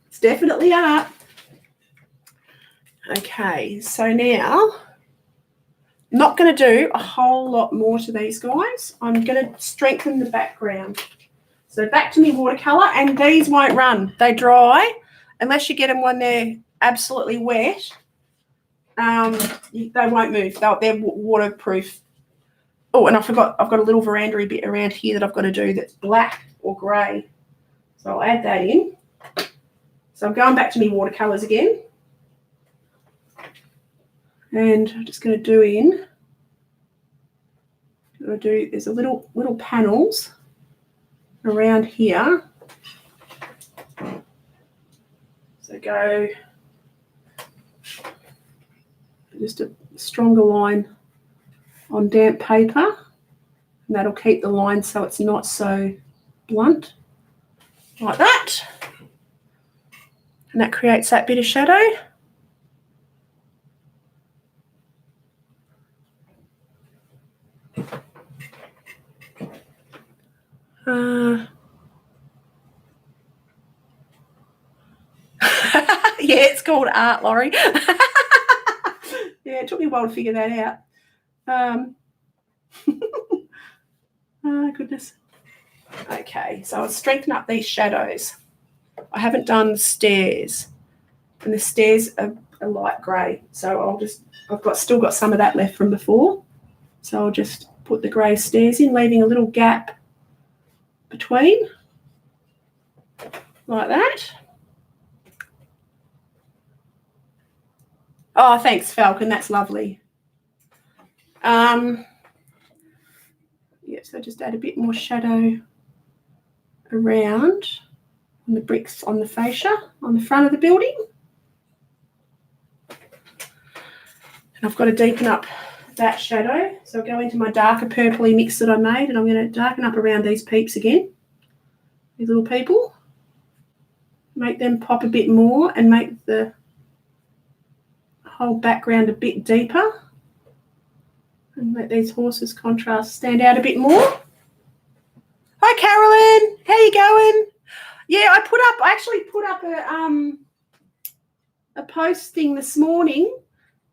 It's definitely art. Okay, so now I'm not going to do a whole lot more to these guys. I'm going to strengthen the background. So back to me watercolour, and these won't run. They dry unless you get them when they're absolutely wet. They won't move. They're waterproof. Oh, and I forgot, I've got a little veranda bit around here that I've got to do that's black or grey. So I'll add that in. So I'm going back to me watercolours again. And I'm just going to do in. There's a little panels around here. So go just a stronger line on damp paper, and that'll keep the line so it's not so blunt, like that. And that creates that bit of shadow. Yeah, it's called art, Laurie. Yeah, it took me a while to figure that out. Oh, goodness. Okay, so I'll strengthen up these shadows. I haven't done the stairs, and the stairs are light grey, so I've still got some of that left from before. So I'll just put the grey stairs in, leaving a little gap between, like that. Oh, thanks, Falcon. That's lovely. Yeah, so just add a bit more shadow around on the bricks on the fascia on the front of the building. And I've got to deepen up that shadow. So I'll go into my darker purpley mix that I made, and I'm going to darken up around these peeps again, these little people. Make them pop a bit more and make the whole background a bit deeper, and let these horses' contrast stand out a bit more. Hi, Carolyn. How you going? Yeah, I actually put up a post thing this morning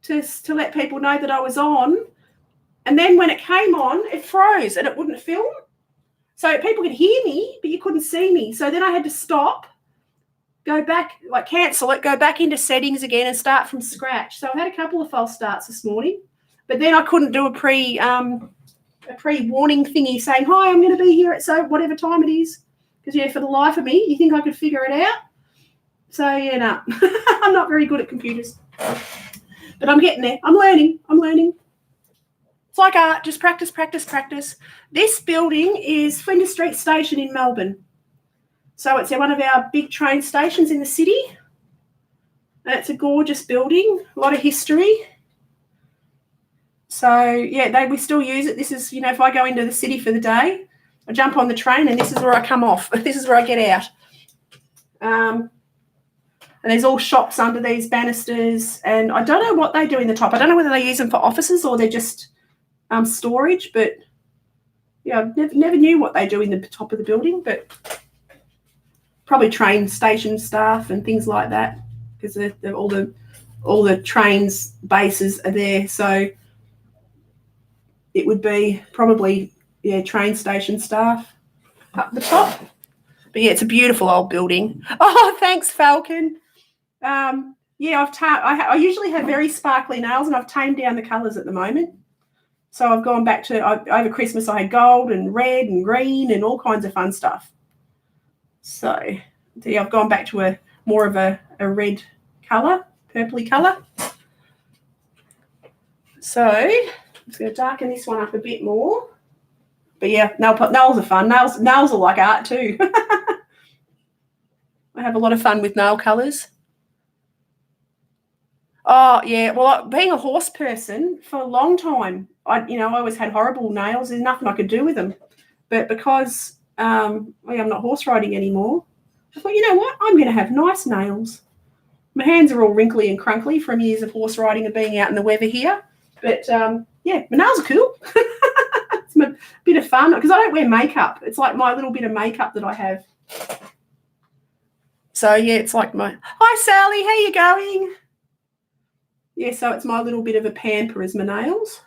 to let people know that I was on, and then when it came on, it froze and it wouldn't film. So people could hear me, but you couldn't see me. So then I had to stop, go back, like cancel it, go back into settings again and start from scratch. So I had a couple of false starts this morning, but then I couldn't do a pre-warning thingy saying, hi, I'm going to be here at so whatever time it is. Because, yeah, for the life of me, you think I could figure it out? So, yeah, no, I'm not very good at computers. But I'm getting there. I'm learning. It's like art, just practice, practice, practice. This building is Flinders Street Station in Melbourne. So it's one of our big train stations in the city. And it's a gorgeous building, a lot of history. So, yeah, we still use it. This is, if I go into the city for the day, I jump on the train and this is where I come off. This is where I get out. And there's all shops under these banisters. And I don't know what they do in the top. I don't know whether they use them for offices or they're just storage. But, yeah, I never knew what they do in the top of the building. But probably train station staff and things like that, because all the trains bases are there. So it would be probably, yeah, train station staff up the top. But, yeah, it's a beautiful old building. Oh, thanks, Falcon. Yeah, I usually have very sparkly nails, and I've tamed down the colours at the moment. So I've gone back to, over Christmas I had gold and red and green and all kinds of fun stuff. So yeah, I've gone back to more of a red colour, purpley colour. So I'm just going to darken this one up a bit more. But yeah, nails are fun. Nails are like art too. I have a lot of fun with nail colours. Oh yeah, well, being a horse person for a long time, I always had horrible nails. There's nothing I could do with them. But because I'm not horse riding anymore, I thought, you know what, I'm going to have nice nails. My hands are all wrinkly and crunkly from years of horse riding and being out in the weather here. But yeah, my nails are cool. It's a bit of fun because I don't wear makeup. It's like my little bit of makeup that I have. So yeah, it's like hi Sally, how you going? Yeah, so it's my little bit of a pamper is my nails.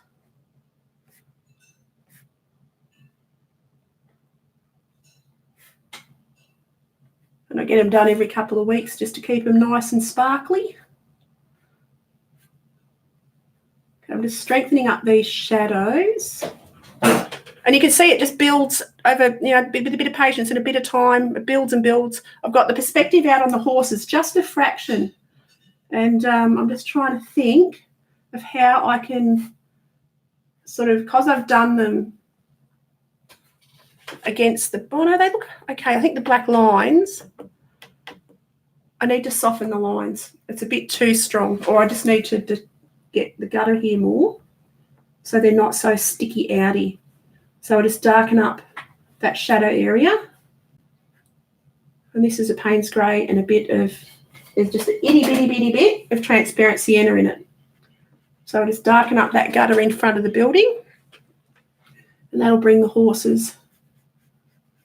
And I get them done every couple of weeks just to keep them nice and sparkly. Okay, I'm just strengthening up these shadows. And you can see it just builds over, with a bit of patience and a bit of time. It builds and builds. I've got the perspective out on the horses, just a fraction. And I'm just trying to think of how I can sort of, because I've done them against the, oh no, they look okay. I think the black lines, I need to soften the lines. It's a bit too strong, or I just need to get the gutter here more so they're not so sticky outy. So I just darken up that shadow area. And this is a Payne's Grey and a bit of, there's just an itty bitty bit of transparent sienna in it. So I just darken up that gutter in front of the building, and that'll bring the horses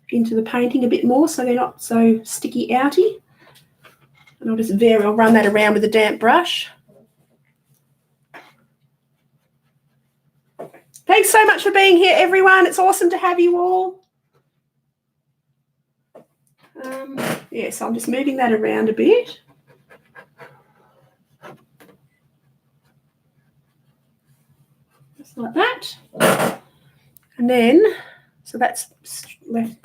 into the painting a bit more so they're not so sticky outy. And I'll run that around with a damp brush. Thanks so much for being here, everyone. It's awesome to have you all. Yeah, so I'm just moving that around a bit. Just like that. And then, so that's left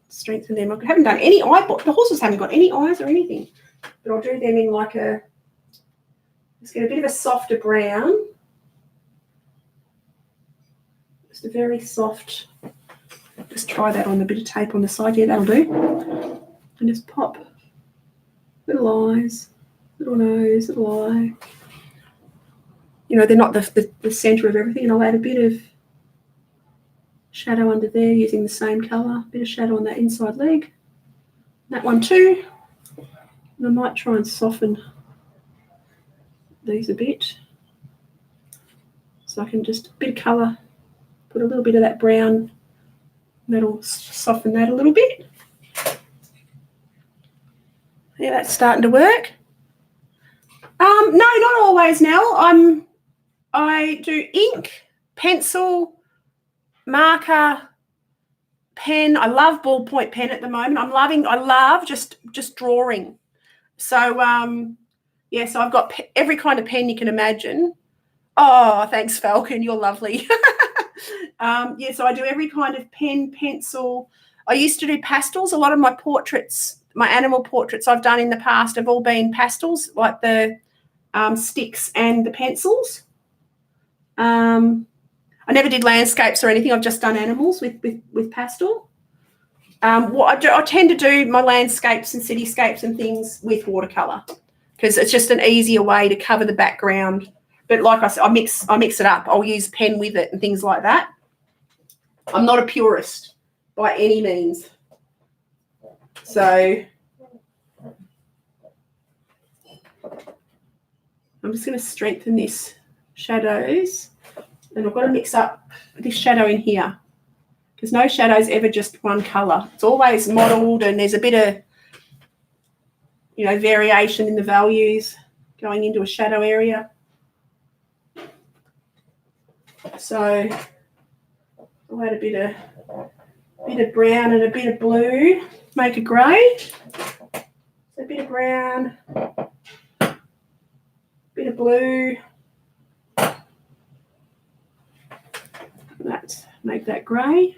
strengthen them. I haven't done any eye, the horses haven't got any eyes or anything. But I'll do them in like let's get a bit of a softer brown. Just a very soft, just try that on a bit of tape on the side. Yeah, that'll do. And just pop little eyes, little nose, little eye. They're not the centre of everything. And I'll add a bit of shadow under there using the same colour. A bit of shadow on that inside leg. That one too. And I might try and soften these a bit. So I can just, a bit of colour, put a little bit of that brown. That'll soften that a little bit. Yeah, that's starting to work. No, not always, Nell. I do ink, pencil, marker, pen. I love ballpoint pen at the moment. I love just drawing. So yeah, so I've got every kind of pen you can imagine. Oh, thanks, Falcon. You're lovely. Yeah, so I do every kind of pen, pencil. I used to do pastels. A lot of my portraits, my animal portraits I've done in the past have all been pastels, like the sticks and the pencils. I never did landscapes or anything. I've just done animals with pastel. I tend to do my landscapes and cityscapes and things with watercolour because it's just an easier way to cover the background. But like I said, I mix it up. I'll use pen with it and things like that. I'm not a purist by any means. So I'm just going to strengthen this shadows, and I've got to mix up this shadow in here because no shadow is ever just one colour. It's always modelled, and there's a bit of variation in the values going into a shadow area. So I'll add a bit of brown and a bit of blue, make a grey. So a bit of brown, blue. Let's make that grey.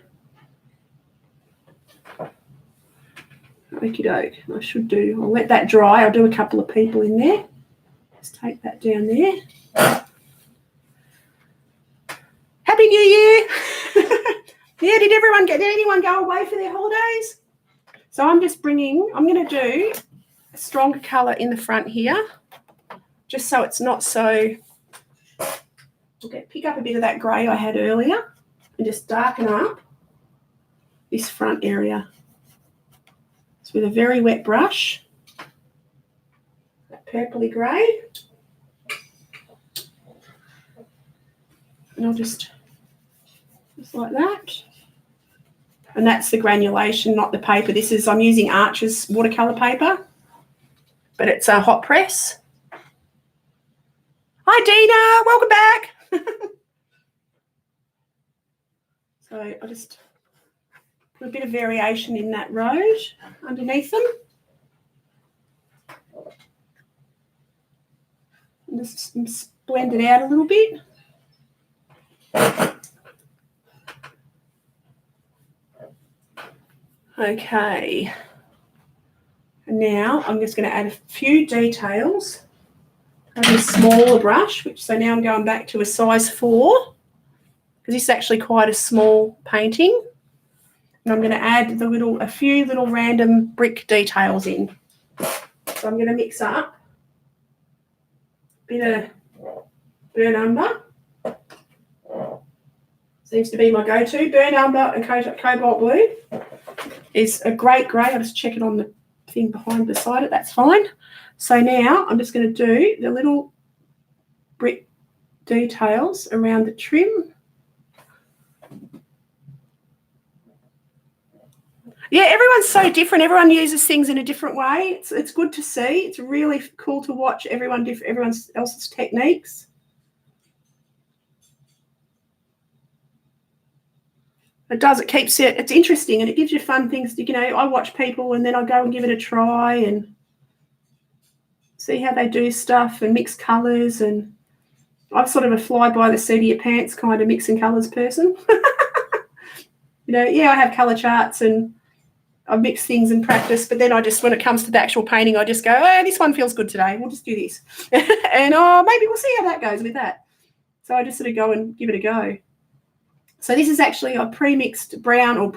Okie doke. I'll let that dry. I'll do a couple of people in there. Just take that down there. Happy New Year! Yeah, did anyone go away for their holidays? So I'm going to do a stronger colour in the front here, just so it's not so, pick up a bit of that grey I had earlier and just darken up this front area. So with a very wet brush, that purpley grey, and I'll just like that. And that's the granulation, not the paper. I'm using Arches watercolour paper, but it's a hot press. Hi, Dina. Welcome back. So I just put a bit of variation in that road underneath them. And just blend it out a little bit. Okay, and now I'm just going to add a few details. I have a smaller brush, so now I'm going back to a size 4 because this is actually quite a small painting. And I'm going to add a few little random brick details in. So I'm going to mix up a bit of burnt umber. Seems to be my go-to. Burnt umber and cobalt blue is a great grey. I'll just check it on the thing beside it. That's fine. So now I'm just going to do the little brick details around the trim. Yeah, everyone's so different. Everyone uses things in a different way. It's good to see. It's really cool to watch everyone else's techniques. It does. It keeps it. It's interesting, and it gives you fun things. I watch people, and then I go and give it a try and see how they do stuff and mix colours. And I'm sort of a fly by the seat of your pants kind of mixing colours person. I have colour charts and I mix things in practice, but then when it comes to the actual painting, I just go, this one feels good today. We'll just do this, and maybe we'll see how that goes with that. So I just sort of go and give it a go. So this is actually a pre-mixed brown,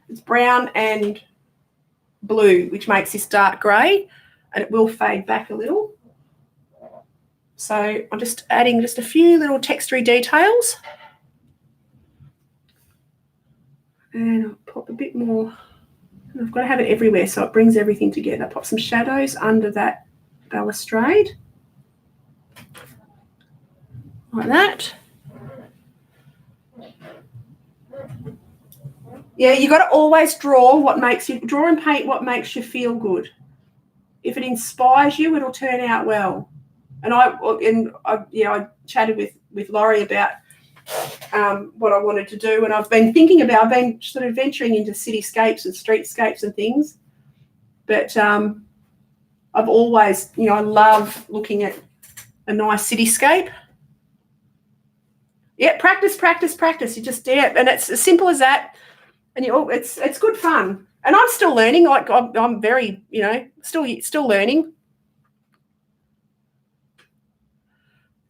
it's brown and blue, which makes this dark grey, and it will fade back a little. So I'm just adding just a few little textury details. And I'll pop a bit more. And I've got to have it everywhere so it brings everything together. Pop some shadows under that balustrade. Like that. Yeah, you got to always draw and paint what makes you feel good. If it inspires you, it'll turn out well. And I chatted with Laurie about what I wanted to do, and I've been sort of venturing into cityscapes and streetscapes and things. But I've always, I love looking at a nice cityscape. Yeah, practice. You just and it's as simple as that. And it's good fun. And I'm still learning. Like I'm very, still learning.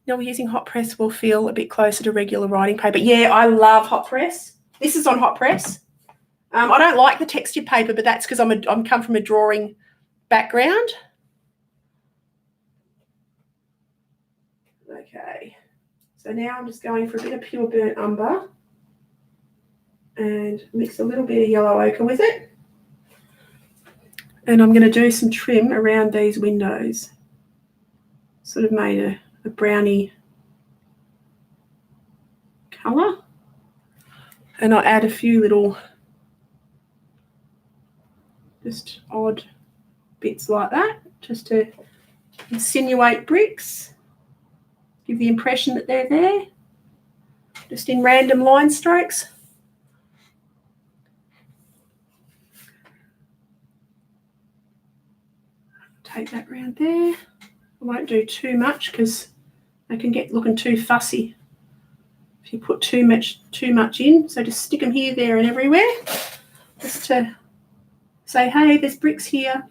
We're using hot press will feel a bit closer to regular writing paper. Yeah, I love hot press. This is on hot press. I don't like the textured paper, but that's because I'm come from a drawing background. Okay, so now I'm just going for a bit of pure burnt umber and mix a little bit of yellow ochre with it. And I'm going to do some trim around these windows. Sort of made a brownie colour. And I'll add a few little just odd bits like that, just to insinuate bricks, give the impression that they're there, just in random line strokes. Take that round there. I won't do too much because They can get looking too fussy if you put too much in. So just stick them here, there, and everywhere, just to say, hey, there's bricks here.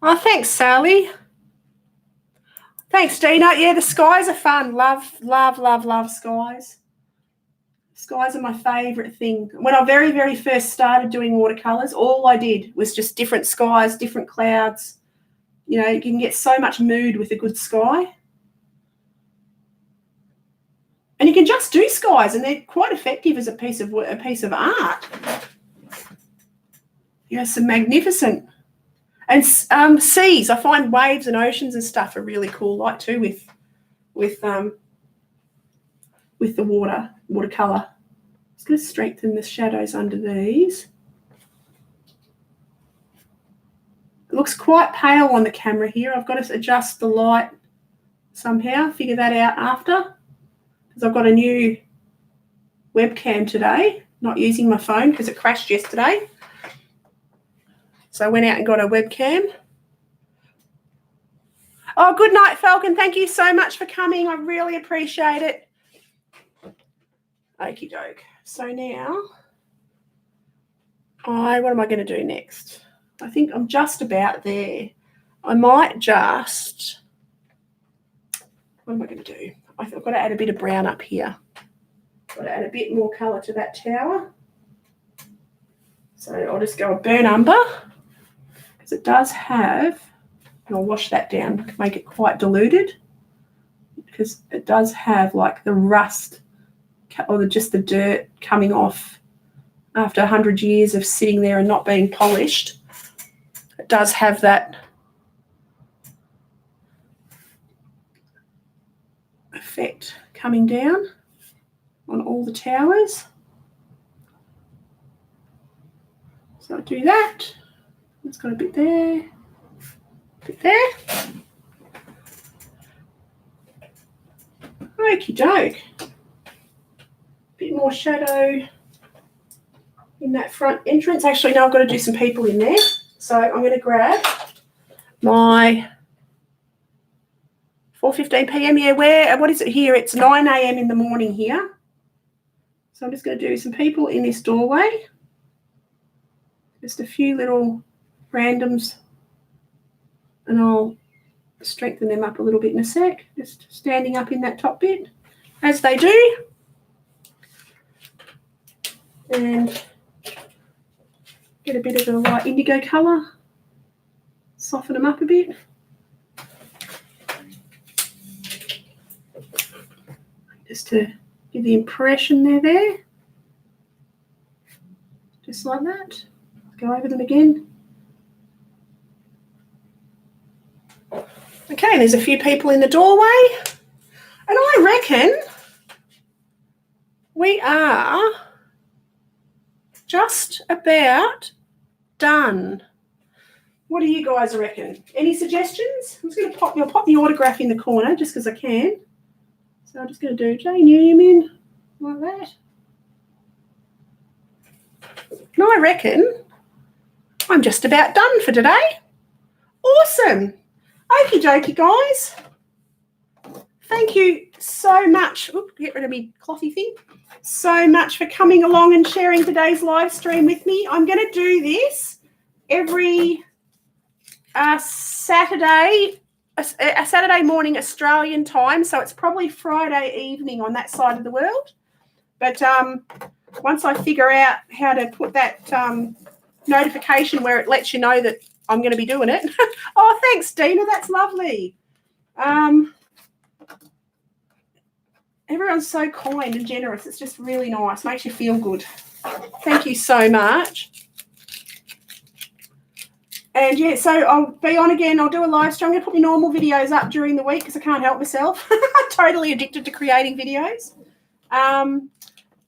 Oh, thanks, Sally. Thanks, Dina. Yeah, the skies are fun. Love, love, love, love skies. Skies are my favourite thing. When I very, very first started doing watercolours, all I did was just different skies, different clouds. You know, you can get so much mood with a good sky. And you can just do skies, and they're quite effective as a piece of art. Yeah, some magnificent. And seas, I find waves and oceans and stuff are really cool, like too, with the watercolour. Just going to strengthen the shadows under these. It looks quite pale on the camera here. I've got to adjust the light somehow, figure that out after, because I've got a new webcam today, not using my phone because it crashed yesterday. So I went out and got a webcam. Oh, good night, Falcon. Thank you so much for coming. I really appreciate it. Okie doke. So now, what am I going to do next? I think I'm just about there. I might just, what am I going to do? I've got to add a bit of brown up here. Got to add a bit more colour to that tower. So I'll just go a burnt umber. It does have, and I'll wash that down, make it quite diluted, because it does have like the rust or just the dirt coming off after 100 years of sitting there and not being polished. It does have that effect coming down on all the towers. So I'll do that. It's got a bit there, Okie doke. Bit more shadow in that front entrance. Actually, no, I've got to do some people in there. So I'm going to grab my 4:15 p.m. Yeah, what is it here? It's 9 a.m. in the morning here. So I'm just going to do some people in this doorway. Just a few little randoms, and I'll strengthen them up a little bit in a sec, just standing up in that top bit as they do, and get a bit of a light indigo colour, soften them up a bit. Just to give the impression they're there, just like that. Go over them again. Okay, there's a few people in the doorway, and I reckon we are just about done. What do you guys reckon? Any suggestions? I'm just going to pop the autograph in the corner just because I can. So I'm just going to do Jane Newman like that. And I reckon I'm just about done for today. Awesome. Okie dokie, guys. Thank you so much. Oop, get rid of my clothy thing. So much for coming along and sharing today's live stream with me. I'm going to do this every Saturday, a Saturday morning Australian time. So it's probably Friday evening on that side of the world. But once I figure out how to put that notification where it lets you know that I'm going to be doing it. Oh, thanks, Dina. That's lovely. Everyone's so kind and generous. It's just really nice. Makes you feel good. Thank you so much. And, yeah, so I'll be on again. I'll do a live stream. I'm going to put my normal videos up during the week because I can't help myself. I'm totally addicted to creating videos.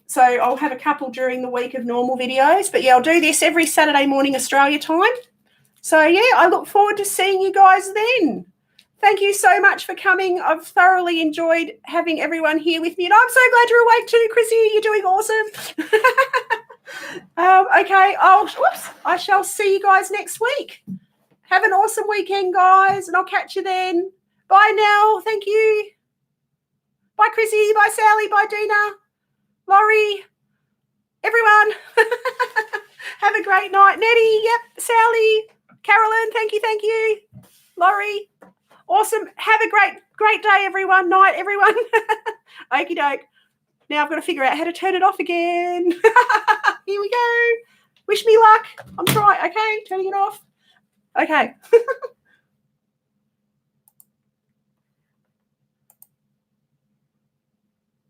So I'll have a couple during the week of normal videos. But, yeah, I'll do this every Saturday morning Australia time. So, yeah, I look forward to seeing you guys then. Thank you so much for coming. I've thoroughly enjoyed having everyone here with me. And I'm so glad you're awake too, Chrissy. You're doing awesome. Okay. I shall see you guys next week. Have an awesome weekend, guys, and I'll catch you then. Bye now. Thank you. Bye, Chrissy. Bye, Sally. Bye, Dina. Laurie. Everyone. Have a great night. Nettie. Yep. Sally. Carolyn. Thank you. Laurie. Awesome. Have a great day, everyone. Night, everyone. Okie doke. Now I've got to figure out how to turn it off again. Here we go. Wish me luck. I'm trying. Okay, turning it off. Okay.